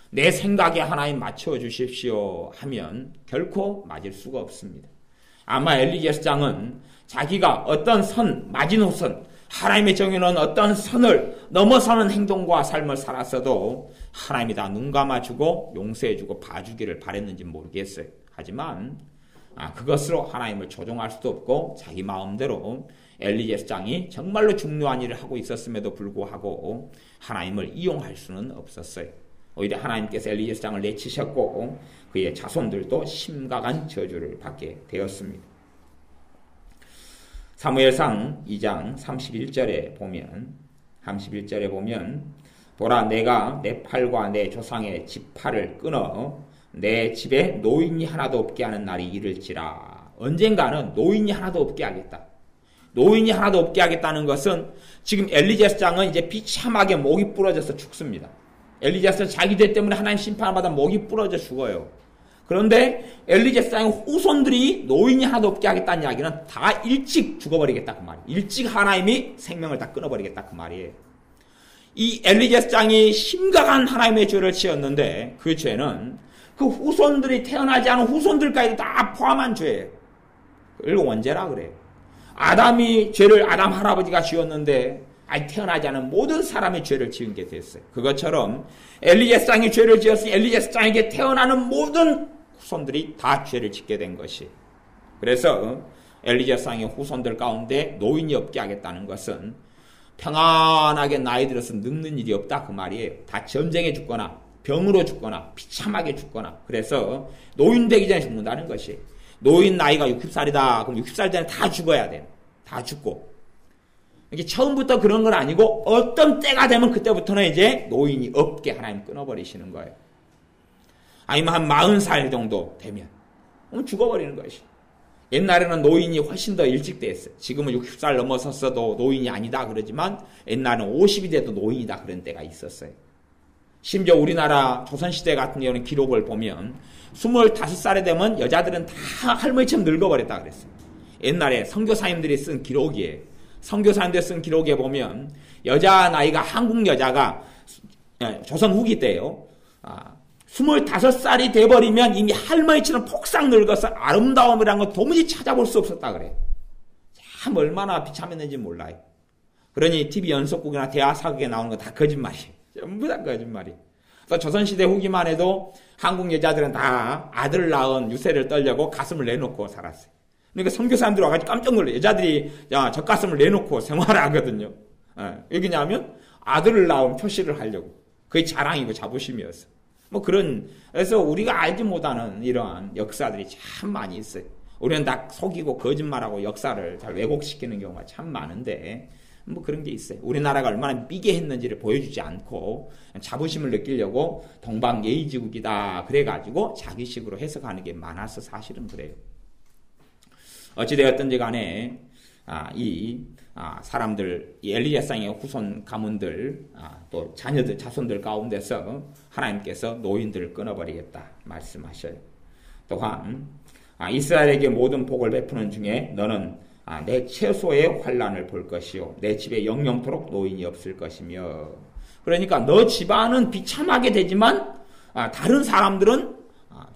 내 생각에 하나님 맞춰주십시오 하면 결코 맞을 수가 없습니다. 아마 엘리제스장은 자기가 어떤 마지노선, 하나님의 정해놓은 어떤 선을 넘어서는 행동과 삶을 살았어도 하나님이 다 눈 감아주고 용서해주고 봐주기를 바랬는지 모르겠어요. 하지만 그것으로 하나님을 조종할 수도 없고 자기 마음대로 엘리제스장이 정말로 중요한 일을 하고 있었음에도 불구하고 하나님을 이용할 수는 없었어요. 오히려 하나님께서 엘리제스장을 내치셨고 그의 자손들도 심각한 저주를 받게 되었습니다. 사무엘상 2장 31절에 보면 보라 내가 내 팔과 내 조상의 지팔을 끊어 내 집에 노인이 하나도 없게 하는 날이 이를지라. 언젠가는 노인이 하나도 없게 하겠다. 노인이 하나도 없게 하겠다는 것은 지금 엘리제스 장은 이제 비참하게 목이 부러져서 죽습니다. 엘리제스는 자기 죄 때문에 하나님 심판을 받아 목이 부러져 죽어요. 그런데 엘리제스 장의 후손들이 노인이 하나도 없게 하겠다는 이야기는 다 일찍 죽어버리겠다 그 말이에요. 일찍 하나님이 생명을 다 끊어버리겠다 그 말이에요. 이 엘리제스 장이 심각한 하나님의 죄를 지었는데 그 죄는 그 후손들이 태어나지 않은 후손들까지 다 포함한 죄예요. 그리고 언제라 그래요. 아담이 죄를 아담 할아버지가 지었는데 아직 태어나지 않은 모든 사람의 죄를 지은 게 됐어요. 그것처럼 엘리제스 장이 죄를 지었으니 엘리제스 장에게 태어나는 모든 후손들이 다 죄를 짓게 된 것이. 그래서 엘리제스 장의 후손들 가운데 노인이 없게 하겠다는 것은 평안하게 나이 들어서 늙는 일이 없다 그 말이에요. 다 전쟁에 죽거나 병으로 죽거나 비참하게 죽거나. 그래서 노인 되기 전에 죽는다는 것이. 노인 나이가 60살이다. 그럼 60살 전에 다 죽어야 돼. 다 죽고. 이게 처음부터 그런 건 아니고 어떤 때가 되면 그때부터는 이제 노인이 없게 하나님 끊어버리시는 거예요. 아니면 한 40살 정도 되면 그럼 죽어버리는 것이. 옛날에는 노인이 훨씬 더 일찍 됐어요. 지금은 60살 넘어섰어도 노인이 아니다 그러지만 옛날에는 50이 돼도 노인이다 그런 때가 있었어요. 심지어 우리나라 조선시대 같은 경우는 기록을 보면 25살이 되면 여자들은 다 할머니처럼 늙어버렸다 그랬어요. 옛날에 선교사님들이 쓴 기록이에요. 선교사님들이 쓴 기록에 보면 여자 나이가 한국 여자가 조선 후기 때요. 25살이 돼버리면 이미 할머니처럼 폭삭 늙어서 아름다움이라는 거 도무지 찾아볼 수 없었다 그래요. 참 얼마나 비참했는지 몰라요. 그러니 TV 연속극이나 대화 사극에 나오는 거 다 거짓말이에요. 전부 다 거짓말이에요. 그래서 조선시대 후기만 해도 한국 여자들은 다 아들 낳은 유세를 떨려고 가슴을 내놓고 살았어요. 그러니까 선교사님들 와가지고 깜짝 놀라요. 여자들이 젖가슴을 내놓고 생활을 하거든요. 왜냐하면 아들을 낳은 표시를 하려고. 그게 자랑이고 자부심이었어요. 그래서 우리가 알지 못하는 이러한 역사들이 참 많이 있어요. 우리는 다 속이고 거짓말하고 역사를 잘 왜곡시키는 경우가 참 많은데, 그런 게 있어요. 우리나라가 얼마나 미개했는지를 보여주지 않고 자부심을 느끼려고 동방예의지국이다 그래가지고 자기식으로 해석하는 게 많아서 사실은 그래요. 어찌되었든지 간에 사람들, 이 엘리야상의 후손 가문들, 또 자녀들, 자손들 가운데서 하나님께서 노인들을 끊어버리겠다 말씀하셔요. 또한 이스라엘에게 모든 복을 베푸는 중에 너는 내 최소의 환난을 볼 것이요 내 집에 영영토록 노인이 없을 것이며. 그러니까 너 집안은 비참하게 되지만 다른 사람들은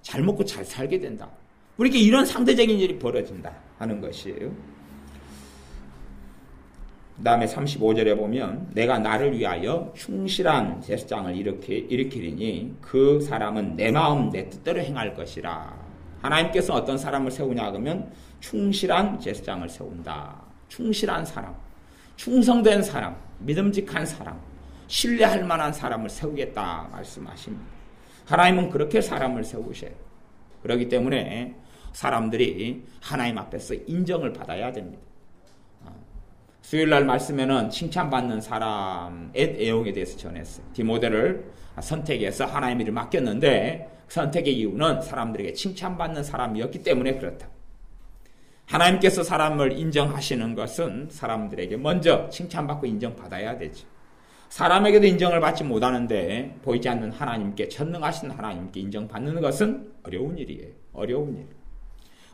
잘 먹고 잘 살게 된다. 그렇게 이런 상대적인 일이 벌어진다 하는 것이에요. 그 다음에 35절에 보면 내가 나를 위하여 충실한 제사장을 일으키리니 그 사람은 내 마음 내 뜻대로 행할 것이라. 하나님께서 어떤 사람을 세우냐 그러면 충실한 제사장을 세운다. 충실한 사람, 충성된 사람, 믿음직한 사람, 신뢰할 만한 사람을 세우겠다 말씀하십니다. 하나님은 그렇게 사람을 세우셔요. 그렇기 때문에 사람들이 하나님 앞에서 인정을 받아야 됩니다. 수요일날 말씀에는 칭찬받는 사람의 내용에 대해서 전했어요. 디모데를 선택해서 하나님 일을 맡겼는데 선택의 이유는 사람들에게 칭찬받는 사람이었기 때문에 그렇다. 하나님께서 사람을 인정하시는 것은 사람들에게 먼저 칭찬받고 인정받아야 되죠. 사람에게도 인정을 받지 못하는데 보이지 않는 하나님께, 전능하신 하나님께 인정받는 것은 어려운 일이에요. 어려운 일.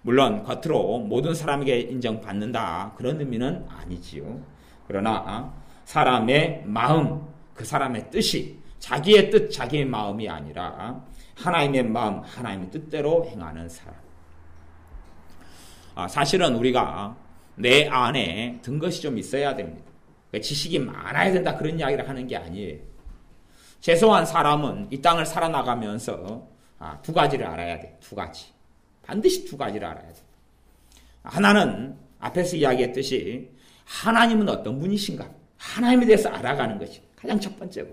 물론 겉으로 모든 사람에게 인정받는다 그런 의미는 아니지요. 그러나 사람의 마음, 그 사람의 뜻이 자기의 뜻, 자기의 마음이 아니라 하나님의 마음, 하나님의 뜻대로 행하는 사람. 사실은 우리가 내 안에 든 것이 좀 있어야 됩니다. 지식이 많아야 된다 그런 이야기를 하는 게 아니에요. 최소한 사람은 이 땅을 살아나가면서 두 가지를 알아야 돼. 두 가지. 반드시 두 가지를 알아야 돼. 하나는 앞에서 이야기했듯이 하나님은 어떤 분이신가? 하나님에 대해서 알아가는 것이 가장 첫 번째고,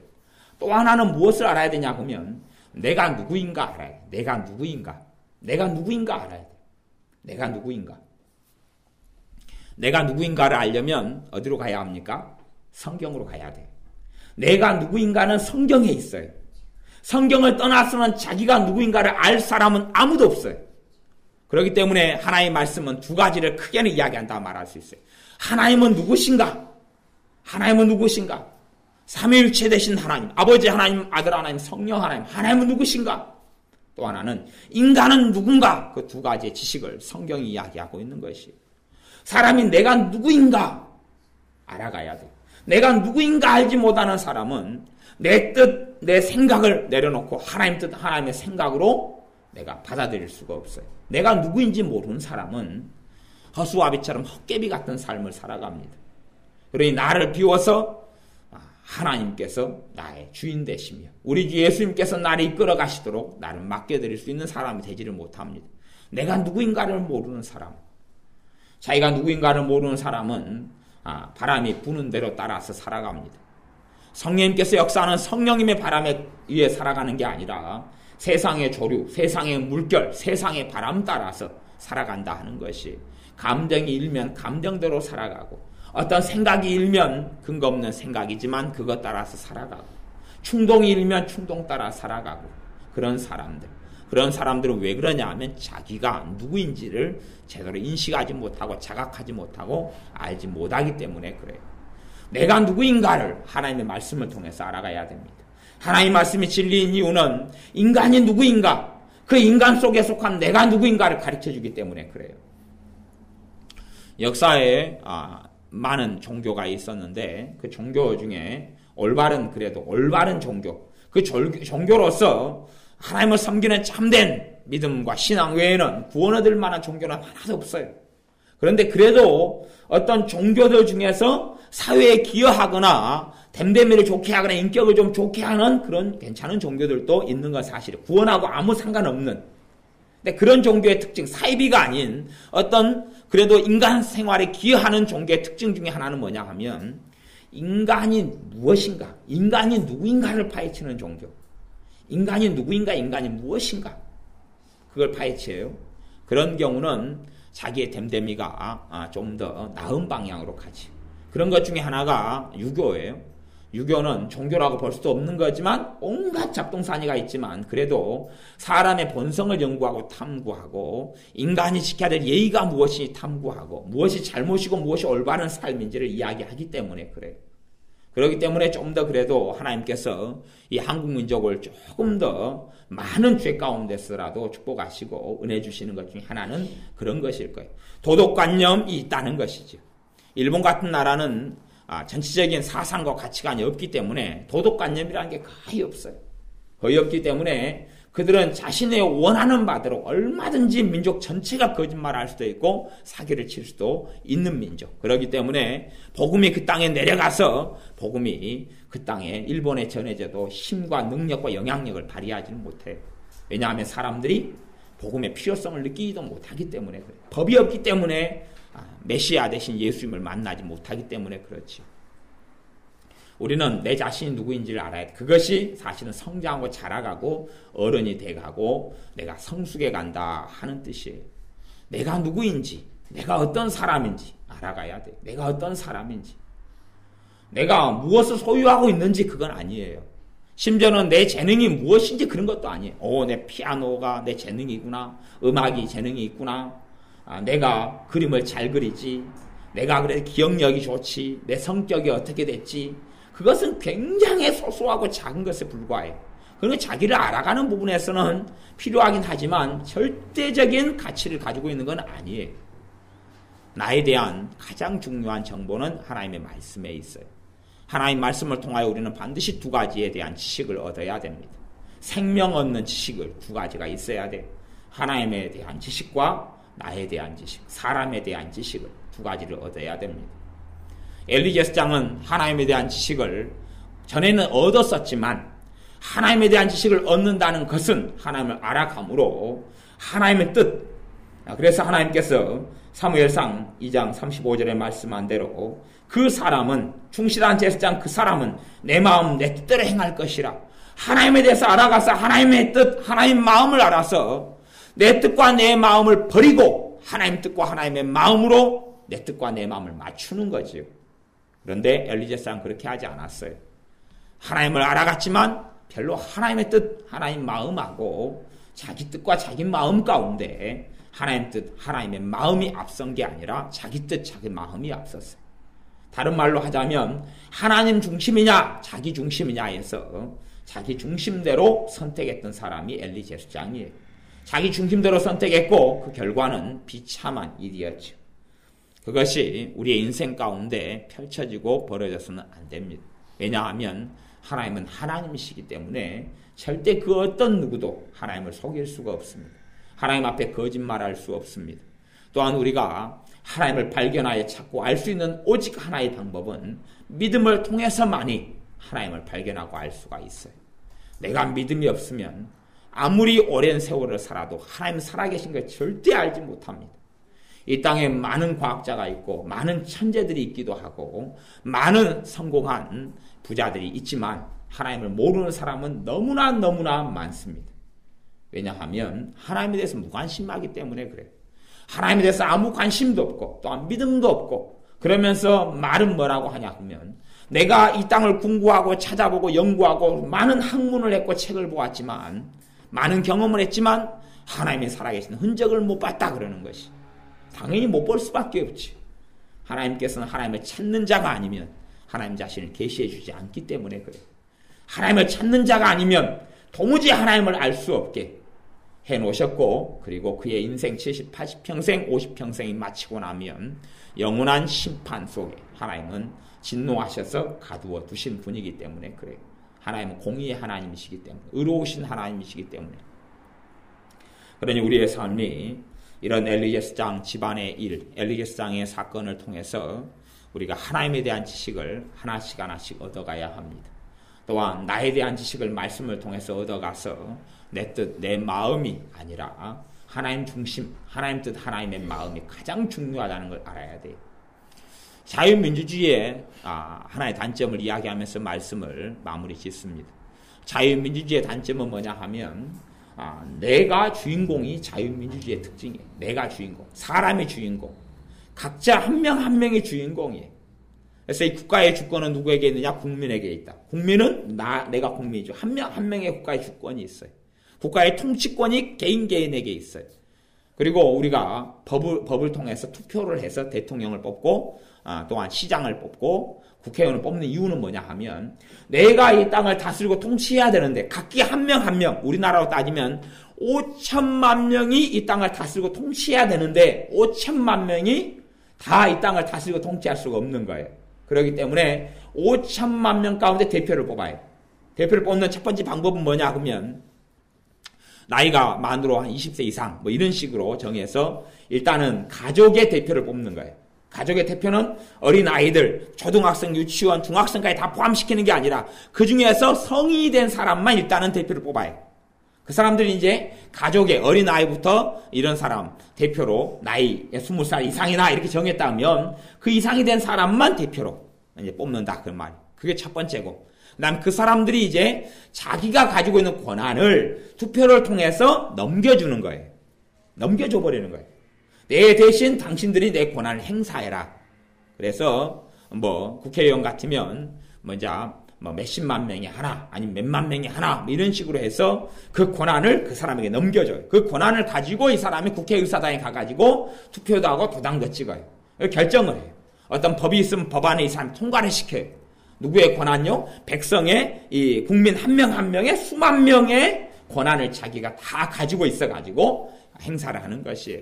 또 하나는 무엇을 알아야 되냐 하면 내가 누구인가 알아야 돼. 내가 누구인가? 내가 누구인가 알아야 돼. 내가 누구인가? 내가 누구인가를 알려면 어디로 가야 합니까? 성경으로 가야 돼. 내가 누구인가는 성경에 있어요. 성경을 떠나서는 자기가 누구인가를 알 사람은 아무도 없어요. 그렇기 때문에 하나님의 말씀은 두 가지를 크게는 이야기한다 말할 수 있어요. 하나님은 누구신가? 하나님은 누구신가? 삼위일체 되신 하나님, 아버지 하나님, 아들 하나님, 성령 하나님, 하나님은 누구신가? 또 하나는 인간은 누군가? 그 두 가지의 지식을 성경이 이야기하고 있는 것이, 사람이 내가 누구인가 알아가야 돼. 내가 누구인가 알지 못하는 사람은 내 뜻, 내 생각을 내려놓고 하나님 뜻, 하나님의 생각으로 내가 받아들일 수가 없어요. 내가 누구인지 모르는 사람은 허수아비처럼 헛개비 같은 삶을 살아갑니다. 그러니 나를 비워서 하나님께서 나의 주인 되시며 우리 주 예수님께서 나를 이끌어 가시도록 나를 맡겨드릴 수 있는 사람이 되지를 못합니다. 내가 누구인가를 모르는 사람, 자기가 누구인가를 모르는 사람은 바람이 부는 대로 따라서 살아갑니다. 성령님께서 역사하는 성령님의 바람에 의해 살아가는 게 아니라 세상의 조류, 세상의 물결, 세상의 바람 따라서 살아간다 하는 것이, 감정이 일면 감정대로 살아가고, 어떤 생각이 일면 근거 없는 생각이지만 그것 따라서 살아가고, 충동이 일면 충동 따라 살아가고, 그런 사람들은 왜 그러냐 하면 자기가 누구인지를 제대로 인식하지 못하고 자각하지 못하고 알지 못하기 때문에 그래요. 내가 누구인가를 하나님의 말씀을 통해서 알아가야 됩니다. 하나님의 말씀이 진리인 이유는 인간이 누구인가, 그 인간 속에 속한 내가 누구인가를 가르쳐주기 때문에 그래요. 역사에 많은 종교가 있었는데 그 종교 중에 올바른 종교, 그 종교로서 하나님을 섬기는 참된 믿음과 신앙 외에는 구원 얻을 만한 종교는 하나도 없어요. 그런데 그래도 어떤 종교들 중에서 사회에 기여하거나 댐댐이를 좋게 하거나 인격을 좀 좋게 하는 그런 괜찮은 종교들도 있는 건 사실이에요. 구원하고 아무 상관없는. 근데 그런 종교의 특징, 사이비가 아닌 어떤 그래도 인간 생활에 기여하는 종교의 특징 중에 하나는 뭐냐 하면 인간이 무엇인가, 인간이 누구인가를 파헤치는 종교. 인간이 누구인가, 인간이 무엇인가, 그걸 파헤쳐요. 그런 경우는 자기의 댐댐이가 좀 더 나은 방향으로 가지. 그런 것 중에 하나가 유교예요. 유교는 종교라고 볼 수도 없는 거지만 온갖 잡동사니가 있지만 그래도 사람의 본성을 연구하고 탐구하고 인간이 지켜야 될 예의가 무엇이 탐구하고 무엇이 잘못이고 무엇이 올바른 삶인지를 이야기하기 때문에 그래요. 그렇기 때문에 좀 더 그래도 하나님께서 이 한국 민족을 조금 더 많은 죄 가운데서라도 축복하시고 은혜 주시는 것 중에 하나는 그런 것일 거예요. 도덕관념이 있다는 것이죠. 일본 같은 나라는 전체적인 사상과 가치관이 없기 때문에 도덕관념이라는 게 거의 없어요. 거의 없기 때문에 그들은 자신의 원하는 바대로 얼마든지 민족 전체가 거짓말할 수도 있고 사기를 칠 수도 있는 민족. 그렇기 때문에 복음이 그 땅에 내려가서 복음이 그 땅에 일본에 전해져도 힘과 능력과 영향력을 발휘하지는 못해요. 왜냐하면 사람들이 복음의 필요성을 느끼지도 못하기 때문에 그래요. 법이 없기 때문에 메시아 대신 예수님을 만나지 못하기 때문에 그렇지. 우리는 내 자신이 누구인지를 알아야 돼. 그것이 사실은 성장하고 자라가고 어른이 돼가고 내가 성숙해 간다 하는 뜻이에요. 내가 누구인지, 내가 어떤 사람인지 알아가야 돼. 내가 어떤 사람인지. 내가 무엇을 소유하고 있는지 그건 아니에요. 심지어는 내 재능이 무엇인지 그런 것도 아니에요. 내 피아노가 내 재능이구나. 음악이 재능이 있구나. 내가 그림을 잘 그리지. 내가 그래 기억력이 좋지. 내 성격이 어떻게 됐지. 그것은 굉장히 소소하고 작은 것에 불과해요. 그리고 자기를 알아가는 부분에서는 필요하긴 하지만 절대적인 가치를 가지고 있는 건 아니에요. 나에 대한 가장 중요한 정보는 하나님의 말씀에 있어요. 하나님의 말씀을 통하여 우리는 반드시 두 가지에 대한 지식을 얻어야 됩니다. 생명 얻는 지식을 두 가지가 있어야 돼요. 하나님에 대한 지식과 나에 대한 지식, 사람에 대한 지식을 두 가지를 얻어야 됩니다. 엘리 제사장은 하나님에 대한 지식을 전에는 얻었었지만 하나님에 대한 지식을 얻는다는 것은 하나님을 알아감으로 하나님의 뜻, 그래서 하나님께서 사무엘상 2장 35절에 말씀한 대로 그 사람은, 충실한 제사장 그 사람은 내 마음 내 뜻대로 행할 것이라. 하나님에 대해서 알아가서 하나님의 뜻, 하나님의 마음을 알아서 내 뜻과 내 마음을 버리고 하나님 뜻과 하나님의 마음으로 내 뜻과 내 마음을 맞추는 거지요. 그런데 엘리 제사장은 그렇게 하지 않았어요. 하나님을 알아갔지만 별로 하나님의 뜻, 하나님 마음하고 자기 뜻과 자기 마음 가운데 하나님 뜻, 하나님의 마음이 앞선 게 아니라 자기 뜻, 자기 마음이 앞섰어요. 다른 말로 하자면 하나님 중심이냐 자기 중심이냐에서 자기 중심대로 선택했던 사람이 엘리 제사장이에요. 자기 중심대로 선택했고 그 결과는 비참한 일이었죠. 그것이 우리의 인생 가운데 펼쳐지고 벌어져서는 안 됩니다. 왜냐하면 하나님은 하나님이시기 때문에 절대 그 어떤 누구도 하나님을 속일 수가 없습니다. 하나님 앞에 거짓말할 수 없습니다. 또한 우리가 하나님을 발견하여 찾고 알 수 있는 오직 하나의 방법은 믿음을 통해서만이 하나님을 발견하고 알 수가 있어요. 내가 믿음이 없으면 아무리 오랜 세월을 살아도 하나님 살아계신 걸 절대 알지 못합니다. 이 땅에 많은 과학자가 있고 많은 천재들이 있기도 하고 많은 성공한 부자들이 있지만 하나님을 모르는 사람은 너무나 많습니다. 왜냐하면 하나님에 대해서 무관심하기 때문에 그래요. 하나님에 대해서 아무 관심도 없고 또한 믿음도 없고 그러면서 말은 뭐라고 하냐 하면 내가 이 땅을 궁구하고 찾아보고 연구하고 많은 학문을 했고 책을 보았지만 많은 경험을 했지만 하나님의 살아계신 흔적을 못 봤다 그러는 것이 당연히 못 볼 수밖에 없지. 하나님께서는 하나님을 찾는 자가 아니면 하나님 자신을 계시해 주지 않기 때문에 그래요. 하나님을 찾는 자가 아니면 도무지 하나님을 알 수 없게 해놓으셨고 그리고 그의 인생 70, 80평생, 50평생이 마치고 나면 영원한 심판 속에 하나님은 진노하셔서 가두어 두신 분이기 때문에 그래요. 하나님은 공의의 하나님이시기 때문에 의로우신 하나님이시기 때문에 그러니 우리의 삶이 이런 엘리 제사장 집안의 일, 엘리 제사장의 사건을 통해서 우리가 하나님에 대한 지식을 하나씩 얻어가야 합니다. 또한 나에 대한 지식을 말씀을 통해서 얻어가서 내 뜻, 내 마음이 아니라 하나님 중심, 하나님 뜻, 하나님의 마음이 가장 중요하다는 걸 알아야 돼요. 자유민주주의의 하나의 단점을 이야기하면서 말씀을 마무리 짓습니다. 자유민주주의의 단점은 뭐냐 하면 내가 주인공이 자유민주주의의 특징이에요. 내가 주인공, 사람이 주인공, 각자 한 명 한 명이 주인공이에요. 그래서 이 국가의 주권은 누구에게 있느냐? 국민에게 있다. 국민은 내가 국민이죠. 한 명 한 명의 국가의 주권이 있어요. 국가의 통치권이 개인에게 있어요. 그리고 우리가 법을 통해서 투표를 해서 대통령을 뽑고 또한 시장을 뽑고 국회의원을 뽑는 이유는 뭐냐 하면 내가 이 땅을 다스리고 통치해야 되는데 각기 한 명 한 명 우리나라로 따지면 5천만 명이 이 땅을 다스리고 통치해야 되는데 5천만 명이 다 이 땅을 다스리고 통치할 수가 없는 거예요. 그렇기 때문에 5천만 명 가운데 대표를 뽑아요. 대표를 뽑는 첫 번째 방법은 뭐냐 하면 나이가 만으로 한 20세 이상 뭐 이런 식으로 정해서 일단은 가족의 대표를 뽑는 거예요. 가족의 대표는 어린 아이들, 초등학생, 유치원, 중학생까지 다 포함시키는 게 아니라 그 중에서 성인이 된 사람만 일단은 대표를 뽑아요. 그 사람들이 이제 가족의 어린 아이부터 이런 사람 대표로 나이 20살 이상이나 이렇게 정했다면 그 이상이 된 사람만 대표로 이제 뽑는다 그 말. 그게 첫 번째고. 그다음 그 사람들이 이제 자기가 가지고 있는 권한을 투표를 통해서 넘겨주는 거예요. 넘겨줘 버리는 거예요. 내 대신 당신들이 내 권한을 행사해라. 그래서 뭐 국회의원 같으면 먼저 뭐 몇십만 명이 하나 아니면 몇만 명이 하나 뭐 이런 식으로 해서 그 권한을 그 사람에게 넘겨줘요. 그 권한을 가지고 이 사람이 국회의사당에 가가지고 투표도 하고 도장도 찍어요. 결정을 해요. 어떤 법이 있으면 법안에 이 사람 통과를 시켜요. 누구의 권한요? 백성의 이 국민 한 명 한 명의 수만 명의 권한을 자기가 다 가지고 있어가지고 행사를 하는 것이에요.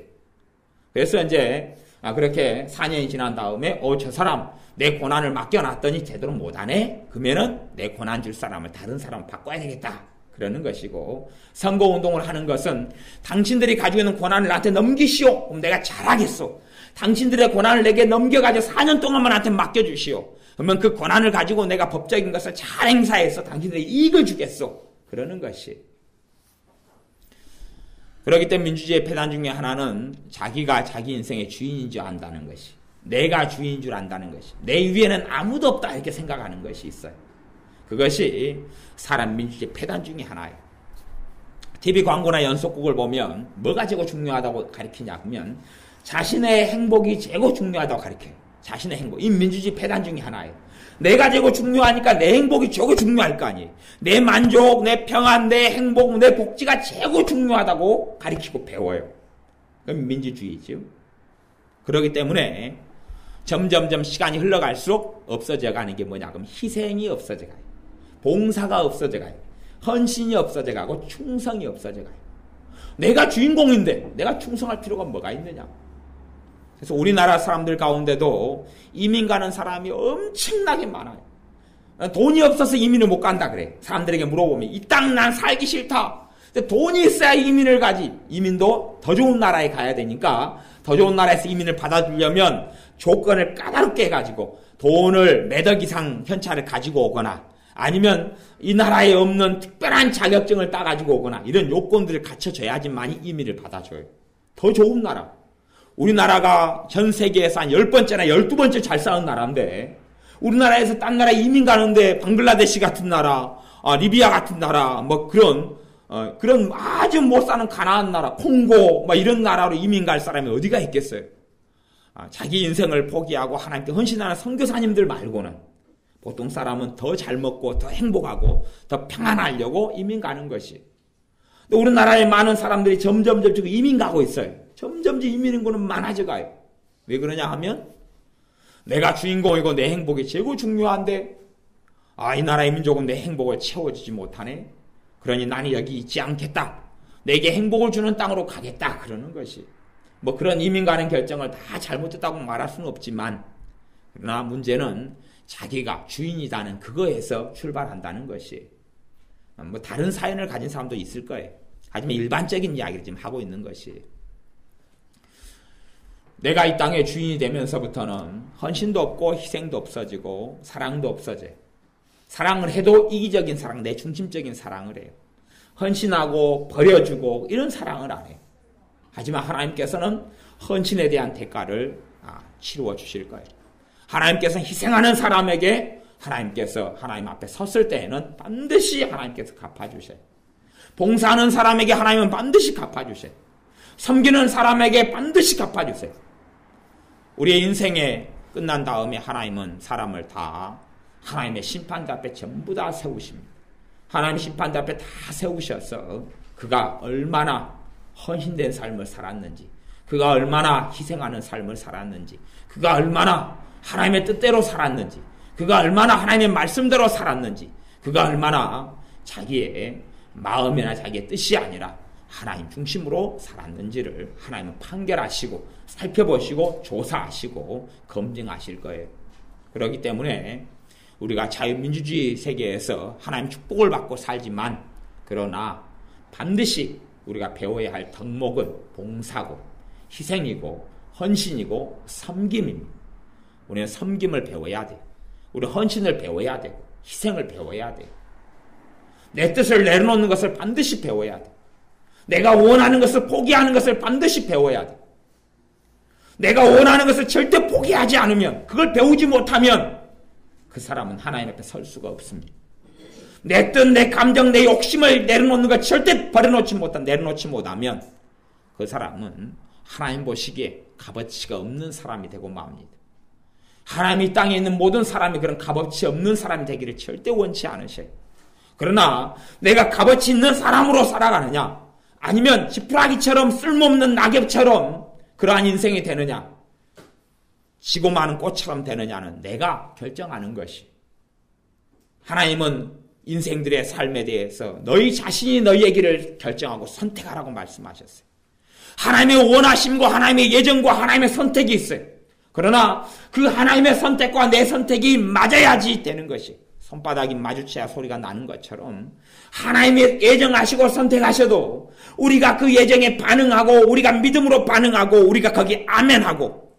그래서 이제 그렇게 4년이 지난 다음에 저 사람 내 권한을 맡겨놨더니 제대로 못하네? 그러면은 내 권한 줄 사람을 다른 사람 바꿔야 되겠다. 그러는 것이고 선거운동을 하는 것은 당신들이 가지고 있는 권한을 나한테 넘기시오. 그럼 내가 잘하겠소. 당신들의 권한을 내게 넘겨가지고 4년 동안만 나한테 맡겨주시오. 그러면 그 권한을 가지고 내가 법적인 것을 잘 행사해서 당신들에게 이익을 주겠소. 그러는 것이. 그렇기 때문에 민주주의의 폐단 중에 하나는 자기가 자기 인생의 주인인 줄 안다는 것이. 내가 주인인 줄 안다는 것이. 내 위에는 아무도 없다 이렇게 생각하는 것이 있어요. 그것이 사람 민주주의 폐단 중에 하나예요. TV 광고나 연속곡을 보면 뭐가 제일 중요하다고 가르치냐 하면 자신의 행복이 제일 중요하다고 가르쳐요. 자신의 행복. 이 민주주의 폐단 중에 하나예요. 내가 제고 중요하니까 내 행복이 최고 중요할 거 아니에요. 내 만족, 내 평안, 내 행복, 내 복지가 최고 중요하다고 가르치고 배워요. 그건 민주주의죠. 그렇기 때문에 점점점 시간이 흘러갈수록 없어져 가는 게 뭐냐 그럼 희생이 없어져 가요. 봉사가 없어져 가요. 헌신이 없어져 가고 충성이 없어져 가요. 내가 주인공인데 내가 충성할 필요가 뭐가 있느냐. 그래서 우리나라 사람들 가운데도 이민 가는 사람이 엄청나게 많아요. 돈이 없어서 이민을 못 간다 그래. 사람들에게 물어보면 이 땅 난 살기 싫다. 근데 돈이 있어야 이민을 가지. 이민도 더 좋은 나라에 가야 되니까 더 좋은 나라에서 이민을 받아주려면 조건을 까다롭게 해가지고 돈을 몇 억 이상 현찰을 가지고 오거나 아니면 이 나라에 없는 특별한 자격증을 따가지고 오거나 이런 요건들을 갖춰줘야지만 이민을 받아줘요. 더 좋은 나라. 우리나라가 전 세계에서 한 10번째나 12번째 잘 사는 나라인데 우리나라에서 딴 나라 이민 가는데 방글라데시 같은 나라, 리비아 같은 나라, 뭐 그런 아주 못 사는 가난한 나라, 콩고, 뭐 이런 나라로 이민 갈 사람이 어디가 있겠어요? 자기 인생을 포기하고 하나님께 헌신하는 선교사님들 말고는 보통 사람은 더 잘 먹고 더 행복하고 더 평안하려고 이민 가는 것이. 우리나라에 많은 사람들이 점점 이민 가고 있어요. 점점 이민 인구는 많아져 가요. 왜 그러냐 하면 내가 주인공이고 내 행복이 최고 중요한데 이 나라의 민족은 내 행복을 채워주지 못하네. 그러니 나는 여기 있지 않겠다. 내게 행복을 주는 땅으로 가겠다. 그러는 것이. 뭐 그런 이민 가는 결정을 다 잘못했다고 말할 수는 없지만 그러나 문제는 자기가 주인이라는 그거에서 출발한다는 것이. 뭐 다른 사연을 가진 사람도 있을 거예요. 하지만 일반적인 이야기를 지금 하고 있는 것이. 내가 이 땅의 주인이 되면서부터는 헌신도 없고 희생도 없어지고 사랑도 없어져요. 사랑을 해도 이기적인 사랑, 내 중심적인 사랑을 해요. 헌신하고 버려주고 이런 사랑을 안 해요. 하지만 하나님께서는 헌신에 대한 대가를 치루어 주실 거예요. 하나님께서 희생하는 사람에게 하나님께서 하나님 앞에 섰을 때에는 반드시 하나님께서 갚아주셔요. 봉사하는 사람에게 하나님은 반드시 갚아주셔요. 섬기는 사람에게 반드시 갚아주세요. 우리의 인생에 끝난 다음에 하나님은 사람을 다 하나님의 심판대 앞에 전부 다 세우십니다. 하나님 심판대 앞에 다 세우셔서 그가 얼마나 헌신된 삶을 살았는지, 그가 얼마나 희생하는 삶을 살았는지, 그가 얼마나 하나님의 뜻대로 살았는지, 그가 얼마나 하나님의 말씀대로 살았는지, 그가 얼마나 자기의 마음이나 자기의 뜻이 아니라 하나님 중심으로 살았는지를 하나님은 판결하시고 살펴보시고 조사하시고 검증하실 거예요. 그렇기 때문에 우리가 자유민주주의 세계에서 하나님 축복을 받고 살지만 그러나 반드시 우리가 배워야 할 덕목은 봉사고 희생이고 헌신이고 섬김입니다. 우리는 섬김을 배워야 돼요. 우리 헌신을 배워야 되고 희생을 배워야 돼요. 내 뜻을 내려놓는 것을 반드시 배워야 돼요. 내가 원하는 것을 포기하는 것을 반드시 배워야 돼. 내가 원하는 것을 절대 포기하지 않으면, 그걸 배우지 못하면 그 사람은 하나님 앞에 설 수가 없습니다. 내 뜻, 내 감정, 내 욕심을 내려놓는 것 절대 내려놓지 못하면 그 사람은 하나님 보시기에 값어치가 없는 사람이 되고 맙니다. 하나님이 이 땅에 있는 모든 사람이 그런 값어치 없는 사람이 되기를 절대 원치 않으셔요. 그러나 내가 값어치 있는 사람으로 살아가느냐, 아니면 지푸라기처럼 쓸모없는 낙엽처럼 그러한 인생이 되느냐, 지고 마는 꽃처럼 되느냐는 내가 결정하는 것이. 하나님은 인생들의 삶에 대해서 너희 자신이 너희의 길을 결정하고 선택하라고 말씀하셨어요. 하나님의 원하심과 하나님의 예정과 하나님의 선택이 있어요. 그러나 그 하나님의 선택과 내 선택이 맞아야지 되는 것이. 손바닥이 마주쳐야 소리가 나는 것처럼 하나님이 예정하시고 선택하셔도 우리가 그 예정에 반응하고 우리가 믿음으로 반응하고 우리가 거기에 아멘하고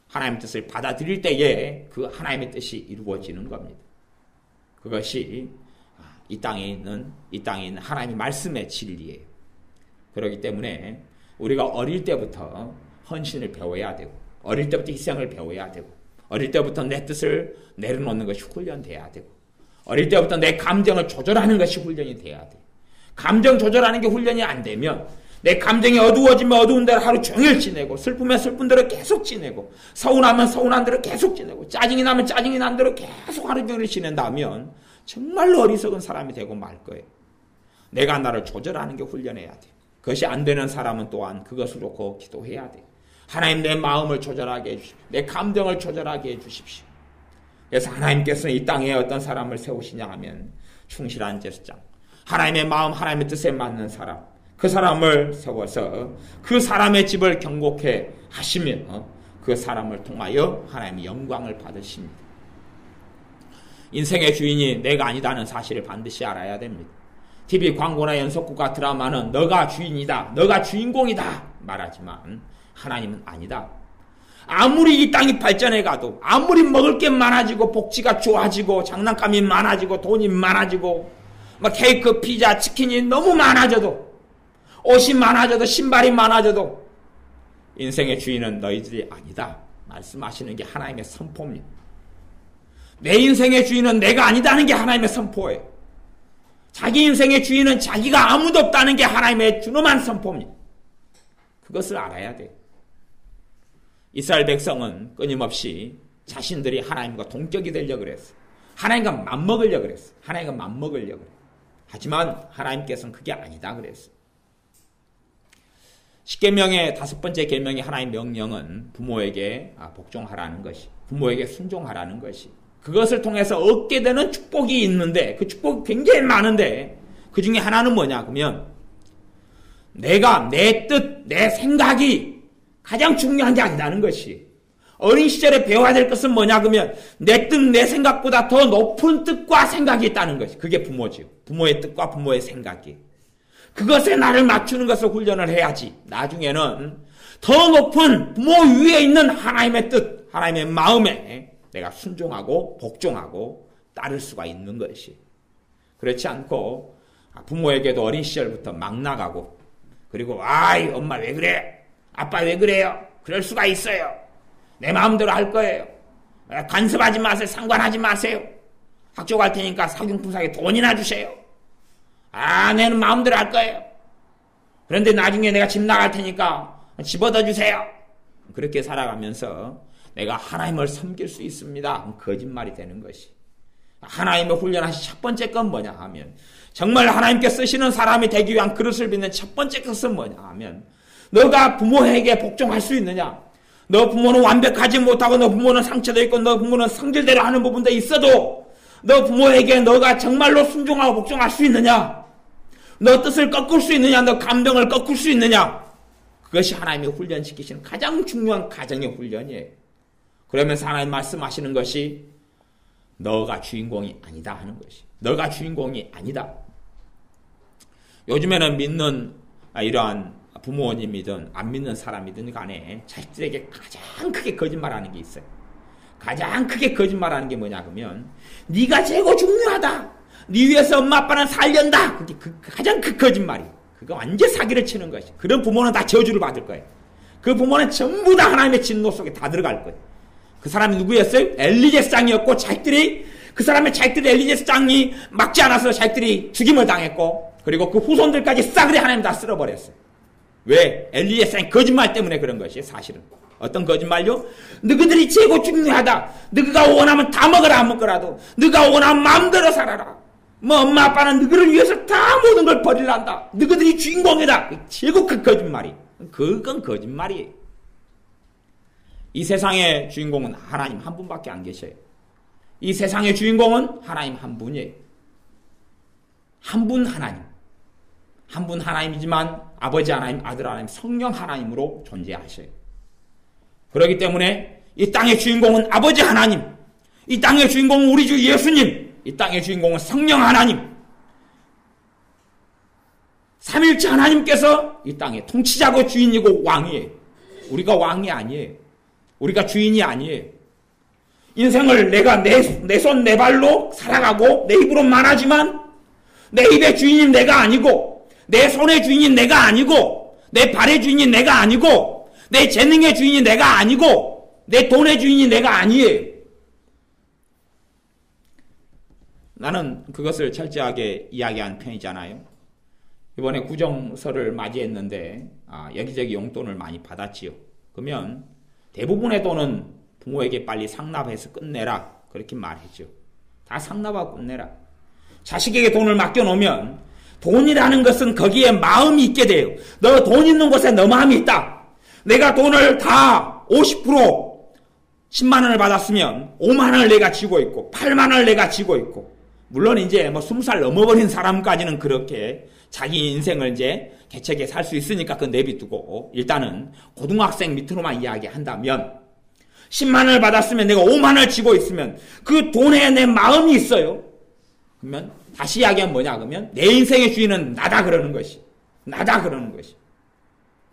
하나님의 뜻을 받아들일 때에 그 하나님의 뜻이 이루어지는 겁니다. 그것이 이 땅에 있는 하나님의 말씀의 진리예요. 그렇기 때문에 우리가 어릴 때부터 헌신을 배워야 되고 어릴 때부터 희생을 배워야 되고 어릴 때부터 내 뜻을 내려놓는 것이 훈련돼야 되고 어릴 때부터 내 감정을 조절하는 것이 훈련이 돼야 돼. 감정 조절하는 게 훈련이 안 되면 내 감정이 어두워지면 어두운 대로 하루 종일 지내고, 슬프면 슬픈 대로 계속 지내고, 서운하면 서운한 대로 계속 지내고, 짜증이 나면 짜증이 난 대로 계속 하루 종일 지낸다면 정말로 어리석은 사람이 되고 말 거예요. 내가 나를 조절하는 게 훈련해야 돼. 그것이 안 되는 사람은 또한 그것을 놓고 기도해야 돼. 하나님, 내 마음을 조절하게 해주십시오. 내 감정을 조절하게 해주십시오. 그래서 하나님께서는 이 땅에 어떤 사람을 세우시냐 하면 충실한 제사장, 하나님의 마음, 하나님의 뜻에 맞는 사람, 그 사람을 세워서 그 사람의 집을 경고케 하시며 그 사람을 통하여 하나님의 영광을 받으십니다. 인생의 주인이 내가 아니다는 사실을 반드시 알아야 됩니다. TV 광고나 연속극과 드라마는 너가 주인이다, 너가 주인공이다 말하지만 하나님은 아니다. 아무리 이 땅이 발전해 가도, 아무리 먹을 게 많아지고 복지가 좋아지고 장난감이 많아지고 돈이 많아지고 막 케이크, 피자, 치킨이 너무 많아져도, 옷이 많아져도, 신발이 많아져도 인생의 주인은 너희들이 아니다 말씀하시는 게 하나님의 선포입니다. 내 인생의 주인은 내가 아니다는 게 하나님의 선포예요. 자기 인생의 주인은 자기가 아무도 없다는 게 하나님의 준엄한 선포입니다. 그것을 알아야 돼요. 이스라엘 백성은 끊임없이 자신들이 하나님과 동격이 되려고 그랬어요. 하나님과 맞먹으려고 그랬어요. 하나님과 맞먹으려고 그랬어요. 하지만 하나님께서는 그게 아니다 그랬어요. 십계명의 5번째 계명이 하나님의 명령은 부모에게 복종하라는 것이, 부모에게 순종하라는 것이, 그것을 통해서 얻게 되는 축복이 있는데, 그 축복이 굉장히 많은데 그 중에 하나는 뭐냐 그러면 내가, 내 뜻, 내 생각이 가장 중요한 게 아니라는 것이, 어린 시절에 배워야 될 것은 뭐냐 그러면 내 뜻, 내 생각보다 더 높은 뜻과 생각이 있다는 것이, 그게 부모지요. 부모의 뜻과 부모의 생각이, 그것에 나를 맞추는 것을 훈련을 해야지 나중에는 더 높은 부모 위에 있는 하나님의 뜻, 하나님의 마음에 내가 순종하고 복종하고 따를 수가 있는 것이, 그렇지 않고 부모에게도 어린 시절부터 막 나가고, 그리고 아이 엄마 왜 그래, 아빠 왜 그래요, 그럴 수가 있어요, 내 마음대로 할 거예요, 간섭하지 마세요, 상관하지 마세요, 학교 갈 테니까 사교육품 사게 돈이나 주세요, 내는 마음대로 할 거예요, 그런데 나중에 내가 집 나갈 테니까 집 얻어주세요. 그렇게 살아가면서 내가 하나님을 섬길 수 있습니다. 거짓말이 되는 것이. 하나님을 훈련하신 첫 번째 건 뭐냐 하면, 정말 하나님께 쓰시는 사람이 되기 위한 그릇을 빚는 첫 번째 것은 뭐냐 하면, 너가 부모에게 복종할 수 있느냐, 너 부모는 완벽하지 못하고 너 부모는 상처도 있고 너 부모는 성질대로 하는 부분도 있어도 너 부모에게 너가 정말로 순종하고 복종할 수 있느냐, 너 뜻을 꺾을 수 있느냐, 너 감정을 꺾을 수 있느냐, 그것이 하나님이 훈련시키시는 가장 중요한 가정의 훈련이에요. 그러면서 하나님 말씀하시는 것이 너가 주인공이 아니다 하는 것이, 너가 주인공이 아니다. 요즘에는 믿는 이러한 부모님이든 안 믿는 사람이든 간에 자식들에게 가장 크게 거짓말하는 게 있어요. 가장 크게 거짓말하는 게 뭐냐 그러면 네가 최고 중요하다, 네 위해서 엄마 아빠는 살련다, 그게 가장 큰 거짓말이. 그거 완전 사기를 치는 것이. 그런 부모는 다 저주를 받을 거예요. 그 부모는 전부 다 하나님의 진노 속에 다 들어갈 거예요. 그 사람이 누구였어요? 엘리제스장이었고, 자식들이, 그 사람의 자식들이 엘리제스장이 막지 않아서 자식들이 죽임을 당했고, 그리고 그 후손들까지 싸그리 하나님 다 쓸어버렸어요. 왜? 엘리제스장이 거짓말 때문에 그런 것이 사실은. 어떤 거짓말요? 너희들이 최고 중요하다, 너희가 원하면 다 먹어라, 안 먹더라도 너희가 원하면 마음대로 살아라, 뭐 엄마 아빠는 너희를 위해서 다 모든 걸 버리란다, 너희들이 주인공이다. 최고 큰 거짓말이. 그건 거짓말이에요. 이 세상의 주인공은 하나님 한 분밖에 안 계셔요. 이 세상의 주인공은 하나님 한 분이에요. 한 분 하나님. 한 분 하나님이지만 아버지 하나님, 아들 하나님, 성령 하나님으로 존재하셔요. 그렇기 때문에 이 땅의 주인공은 아버지 하나님, 이 땅의 주인공은 우리 주 예수님, 이 땅의 주인공은 성령 하나님, 삼위일체 하나님께서 이 땅의 통치자고 주인이고 왕이에요. 우리가 왕이 아니에요. 우리가 주인이 아니에요. 인생을 내가 내 손 내 발로 살아가고 내 입으로 말하지만 내 입의 주인인 내가 아니고, 내 손의 주인인 내가 아니고, 내 발의 주인인 내가 아니고, 내 재능의 주인이 내가 아니고, 내 돈의 주인이 내가 아니에요. 나는 그것을 철저하게 이야기한 편이잖아요. 이번에 구정설을 맞이했는데 여기저기 용돈을 많이 받았지요. 그러면 대부분의 돈은 부모에게 빨리 상납해서 끝내라 그렇게 말했죠. 다 상납하고 끝내라. 자식에게 돈을 맡겨놓으면 돈이라는 것은 거기에 마음이 있게 돼요. 너 돈 있는 곳에 너 마음이 있다. 내가 돈을 다 50% 10만 원을 받았으면 5만 원을 내가 쥐고 있고 8만 원을 내가 쥐고 있고, 물론 이제 20살 넘어버린 사람까지는 그렇게 자기 인생을 이제 개척해 살 수 있으니까 그건 내비두고, 일단은 고등학생 밑으로만 이야기한다면 10만 원을 받았으면 내가 5만 원을 쥐고 있으면 그 돈에 내 마음이 있어요. 그러면 다시 이야기하면 뭐냐 그러면 내 인생의 주인은 나다 그러는 것이. 나다 그러는 것이.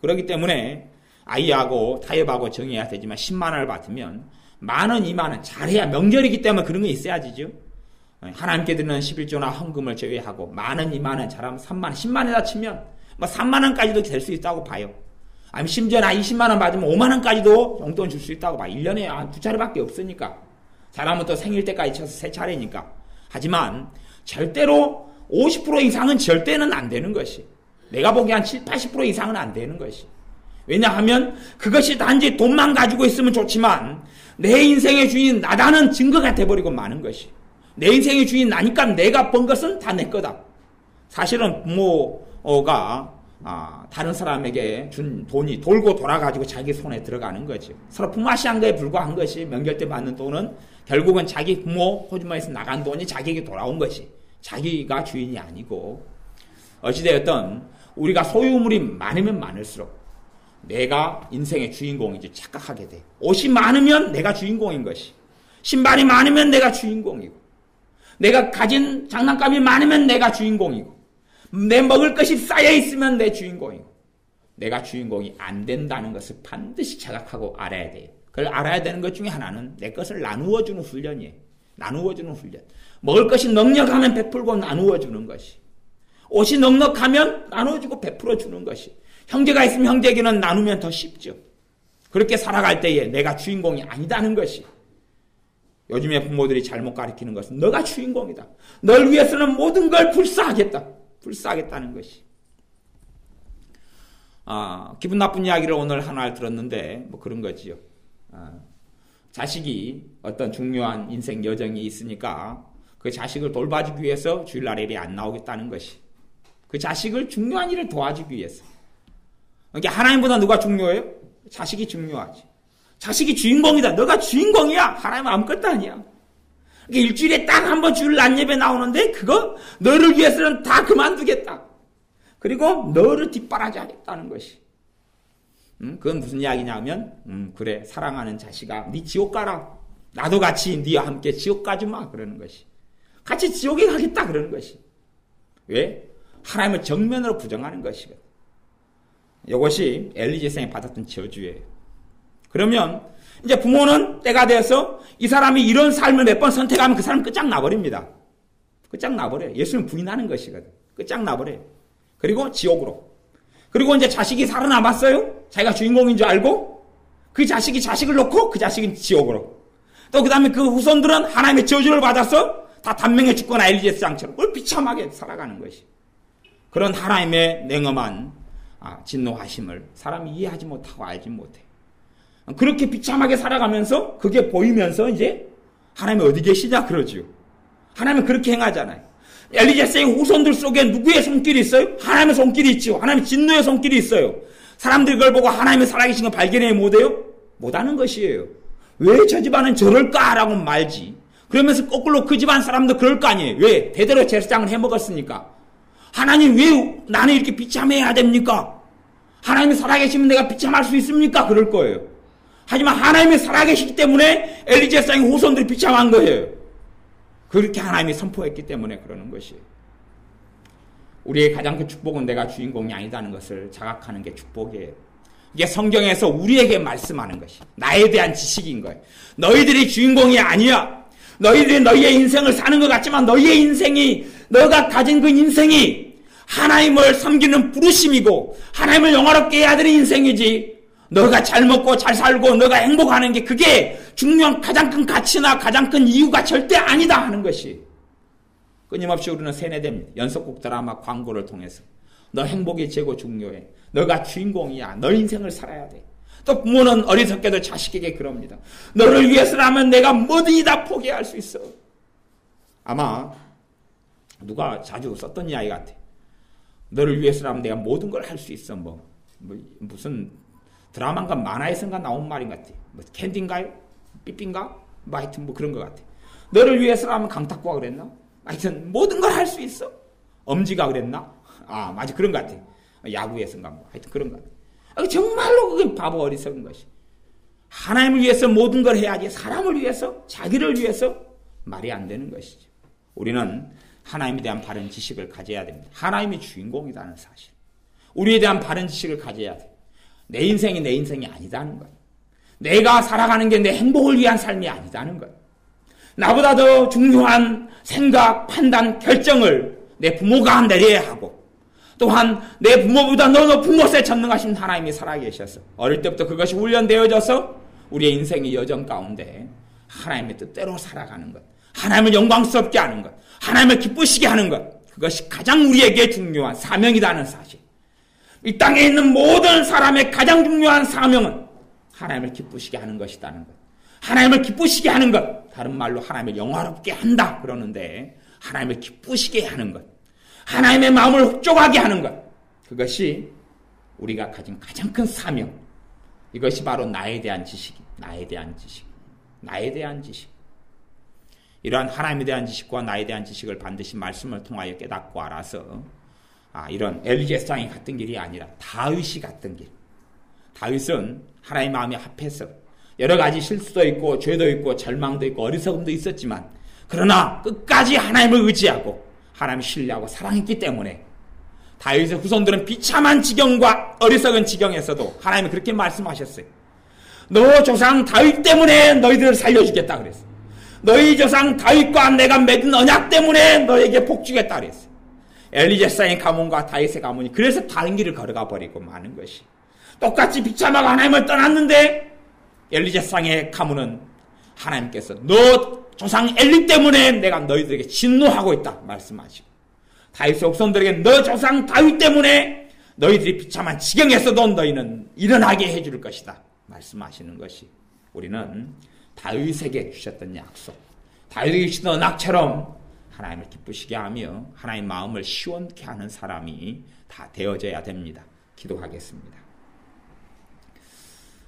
그렇기 때문에 아이하고 타협하고 정해야 되지만 10만 원을 받으면 만 원, 2만 원 잘해야, 명절이기 때문에 그런 거 있어야지죠. 하나님께 드리는 11조나 헌금을 제외하고 만 원, 2만 원 잘하면 3만 원, 10만 원에다 치면 3만 원까지도 될 수 있다고 봐요. 아니면 심지어 20만 원 받으면 5만 원까지도 용돈 줄 수 있다고 봐. 1년에 2차례밖에 없으니까. 잘하면 또 생일 때까지 쳐서 3차례니까. 하지만 절대로 50% 이상은 절대는 안 되는 것이. 내가 보기에 한 7, 80% 이상은 안 되는 것이. 왜냐하면 그것이 단지 돈만 가지고 있으면 좋지만 내 인생의 주인 나다는 증거가 돼버리고 마는 것이. 내 인생의 주인 나니까 내가 번 것은 다 내 거다. 사실은 부모가 다른 사람에게 준 돈이 돌고 돌아가지고 자기 손에 들어가는 거죠. 서로 품앗이한 거에 불과한 것이, 명절 때 받는 돈은 결국은 자기 부모 호주머니에서 나간 돈이 자기에게 돌아온 것이, 자기가 주인이 아니고. 어찌되었든 우리가 소유물이 많으면 많을수록 내가 인생의 주인공인지 착각하게 돼. 옷이 많으면 내가 주인공인 것이, 신발이 많으면 내가 주인공이고, 내가 가진 장난감이 많으면 내가 주인공이고, 내 먹을 것이 쌓여 있으면 내 주인공이고, 내가 주인공이 안 된다는 것을 반드시 자각하고 알아야 돼요. 그걸 알아야 되는 것 중에 하나는 내 것을 나누어주는 훈련이에요. 나누어주는 훈련. 먹을 것이 넉넉하면 베풀고 나누어주는 것이, 옷이 넉넉하면 나눠주고 베풀어주는 것이, 형제가 있으면 형제에게는 나누면 더 쉽죠. 그렇게 살아갈 때에 내가 주인공이 아니다는 것이. 요즘에 부모들이 잘못 가르치는 것은 너가 주인공이다. 널 위해서는 모든 걸 불사하겠다. 불사하겠다는 것이. 기분 나쁜 이야기를 오늘 하나 들었는데 그런 거지요. 자식이 어떤 중요한 인생 여정이 있으니까 그 자식을 돌봐주기 위해서 주일날 예배 안 나오겠다는 것이. 그 자식을 중요한 일을 도와주기 위해서. 그러니까 하나님보다 누가 중요해요? 자식이 중요하지. 자식이 주인공이다. 너가 주인공이야. 하나님 아무것도 아니야. 그러니까 일주일에 딱 한 번 주일날 예배 나오는데 그거 너를 위해서는 다 그만두겠다. 그리고 너를 뒷바라지 하겠다는 것이. 그건 무슨 이야기냐면 그래, 사랑하는 자식아, 네 지옥 가라. 나도 같이 네와 함께 지옥 가지 마. 그러는 것이. 같이 지옥에 가겠다. 그러는 것이. 왜? 하나님을 정면으로 부정하는 것이거든. 이것이 엘리제생이 받았던 저주예요. 그러면 이제 부모는 때가 돼서 이 사람이 이런 삶을 몇 번 선택하면 그 사람 끝장나버립니다. 끝장나버려요. 예수님 부인하는 것이거든. 끝장나버려요. 그리고 지옥으로. 그리고 이제 자식이 살아남았어요. 자기가 주인공인 줄 알고 그 자식이 자식을 놓고 그 자식은 지옥으로. 또 그 다음에 그 후손들은 하나님의 저주를 받아서 다 단명해 죽거나 엘리제스장처럼 뭘 비참하게 살아가는 것이. 그런 하나님의 냉엄한 진노하심을 사람이 이해하지 못하고 알지 못해. 그렇게 비참하게 살아가면서 그게 보이면서 이제 하나님이 어디 계시냐 그러지요. 하나님은 그렇게 행하잖아요. 엘리제스의 후손들 속에 누구의 손길이 있어요? 하나님의 손길이 있죠. 하나님의 진노의 손길이 있어요. 사람들이 그걸 보고 하나님의 살아계신 걸 발견해 못해요? 못하는 것이에요. 왜 저 집안은 저럴까라고 말지. 그러면서 거꾸로 그 집안 사람도 그럴 거 아니에요. 왜? 대대로 제사장을 해먹었으니까. 하나님 왜 나는 이렇게 비참해야 됩니까? 하나님이 살아계시면 내가 비참할 수 있습니까? 그럴 거예요. 하지만 하나님이 살아계시기 때문에 엘리제사의 후손들이 비참한 거예요. 그렇게 하나님이 선포했기 때문에 그러는 것이에요. 우리의 가장 큰 축복은 내가 주인공이 아니다는 것을 자각하는 게 축복이에요. 이게 성경에서 우리에게 말씀하는 것이 나에 대한 지식인 거예요. 너희들이 주인공이 아니야. 너희들이 너희의 인생을 사는 것 같지만 너희의 인생이, 너가 가진 그 인생이 하나님을 섬기는 부르심이고 하나님을 영화롭게 해야 되는 인생이지, 너가 잘 먹고 잘 살고 너가 행복하는 게 그게 중요한 가장 큰 가치나 가장 큰 이유가 절대 아니다 하는 것이. 끊임없이 우리는 세뇌됩니다. 연속곡 드라마 광고를 통해서 너 행복이 최고 중요해. 너가 주인공이야. 너 인생을 살아야 돼. 또 부모는 어리석게도 자식에게 그럽니다. 너를 위해서라면 내가 뭐든지 다 포기할 수 있어. 아마 누가 자주 썼던 이야기 같아. 너를 위해서라면 내가 모든 걸 할 수 있어. 무슨 드라마인가 만화에선가 나온 말인 것 같아. 캔디인가요? 삐삐인가? 하여튼 그런 것 같아. 너를 위해서라면 강탁구가 그랬나? 하여튼 모든 걸 할 수 있어. 엄지가 그랬나? 맞아, 그런 것 같아. 야구에선가 하여튼 그런 것 같아. 정말로 그게 바보 어리석은 것이. 하나님을 위해서 모든 걸 해야지. 사람을 위해서, 자기를 위해서 말이 안 되는 것이죠. 우리는 하나님에 대한 바른 지식을 가져야 됩니다. 하나님이 주인공이라는 사실. 우리에 대한 바른 지식을 가져야 돼. 내 인생이 내 인생이 아니다는 것. 내가 살아가는 게 내 행복을 위한 삶이 아니다는 것. 나보다 더 중요한 생각, 판단, 결정을 내 부모가 내려야 하고, 또한 내 부모보다 더 높은 곳에 전능하신 하나님이 살아계셔서 어릴 때부터 그것이 훈련되어져서 우리의 인생의 여정 가운데 하나님의 뜻대로 살아가는 것, 하나님을 영광스럽게 하는 것, 하나님을 기쁘시게 하는 것, 그것이 가장 우리에게 중요한 사명이라는 사실. 이 땅에 있는 모든 사람의 가장 중요한 사명은 하나님을 기쁘시게 하는 것이라는 것. 하나님을 기쁘시게 하는 것, 다른 말로 하나님을 영화롭게 한다 그러는데, 하나님을 기쁘시게 하는 것, 하나님의 마음을 흡족하게 하는 것, 그것이 우리가 가진 가장 큰 사명. 이것이 바로 나에 대한 지식, 나에 대한 지식, 나에 대한 지식. 이러한 하나님에 대한 지식과 나에 대한 지식을 반드시 말씀을 통하여 깨닫고 알아서 이런 엘리제상이 갔던 길이 아니라 다윗이 갔던 길. 다윗은 하나님 마음에 합해서 여러 가지 실수도 있고 죄도 있고 절망도 있고 어리석음도 있었지만, 그러나 끝까지 하나님을 의지하고 하나님을 신뢰하고 사랑했기 때문에 다윗의 후손들은 비참한 지경과 어리석은 지경에서도 하나님이 그렇게 말씀하셨어요. 너 조상 다윗 때문에 너희들을 살려주겠다 그랬어요. 너희 조상 다윗과 내가 맺은 언약 때문에 너에게 복 주겠다 그랬어요. 엘리제사의 가문과 다윗의 가문이 그래서 다른 길을 걸어가 버리고 마는 것이, 똑같이 비참하고 하나님을 떠났는데 엘리제상의 가문은 하나님께서 너 조상 엘리 때문에 내가 너희들에게 진노하고 있다 말씀하시고, 다윗의 후손들에게 너 조상 다윗 때문에 너희들이 비참한 지경에서도 너희는 일어나게 해줄 것이다 말씀하시는 것이, 우리는 다윗에게 주셨던 약속, 다윗에게 주신 언약처럼 하나님을 기쁘시게 하며 하나님의 마음을 시원케 하는 사람이 다 되어져야 됩니다. 기도하겠습니다.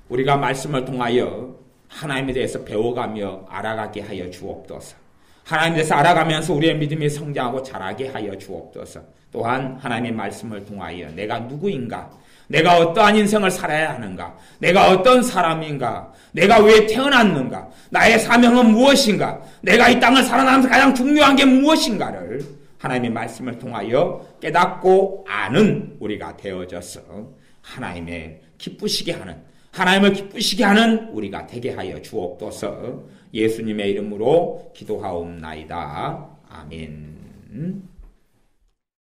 우리가 말씀을 통하여 하나님에 대해서 배워가며 알아가게 하여 주옵소서. 하나님에 대해서 알아가면서 우리의 믿음이 성장하고 자라게 하여 주옵소서. 또한 하나님의 말씀을 통하여 내가 누구인가, 내가 어떠한 인생을 살아야 하는가, 내가 어떤 사람인가, 내가 왜 태어났는가, 나의 사명은 무엇인가, 내가 이 땅을 살아가면서 가장 중요한 게 무엇인가를 하나님의 말씀을 통하여 깨닫고 아는 우리가 되어져서 하나님의 기쁘시게 하는, 하나님을 기쁘시게 하는 우리가 되게 하여 주옵소서. 예수님의 이름으로 기도하옵나이다. 아멘.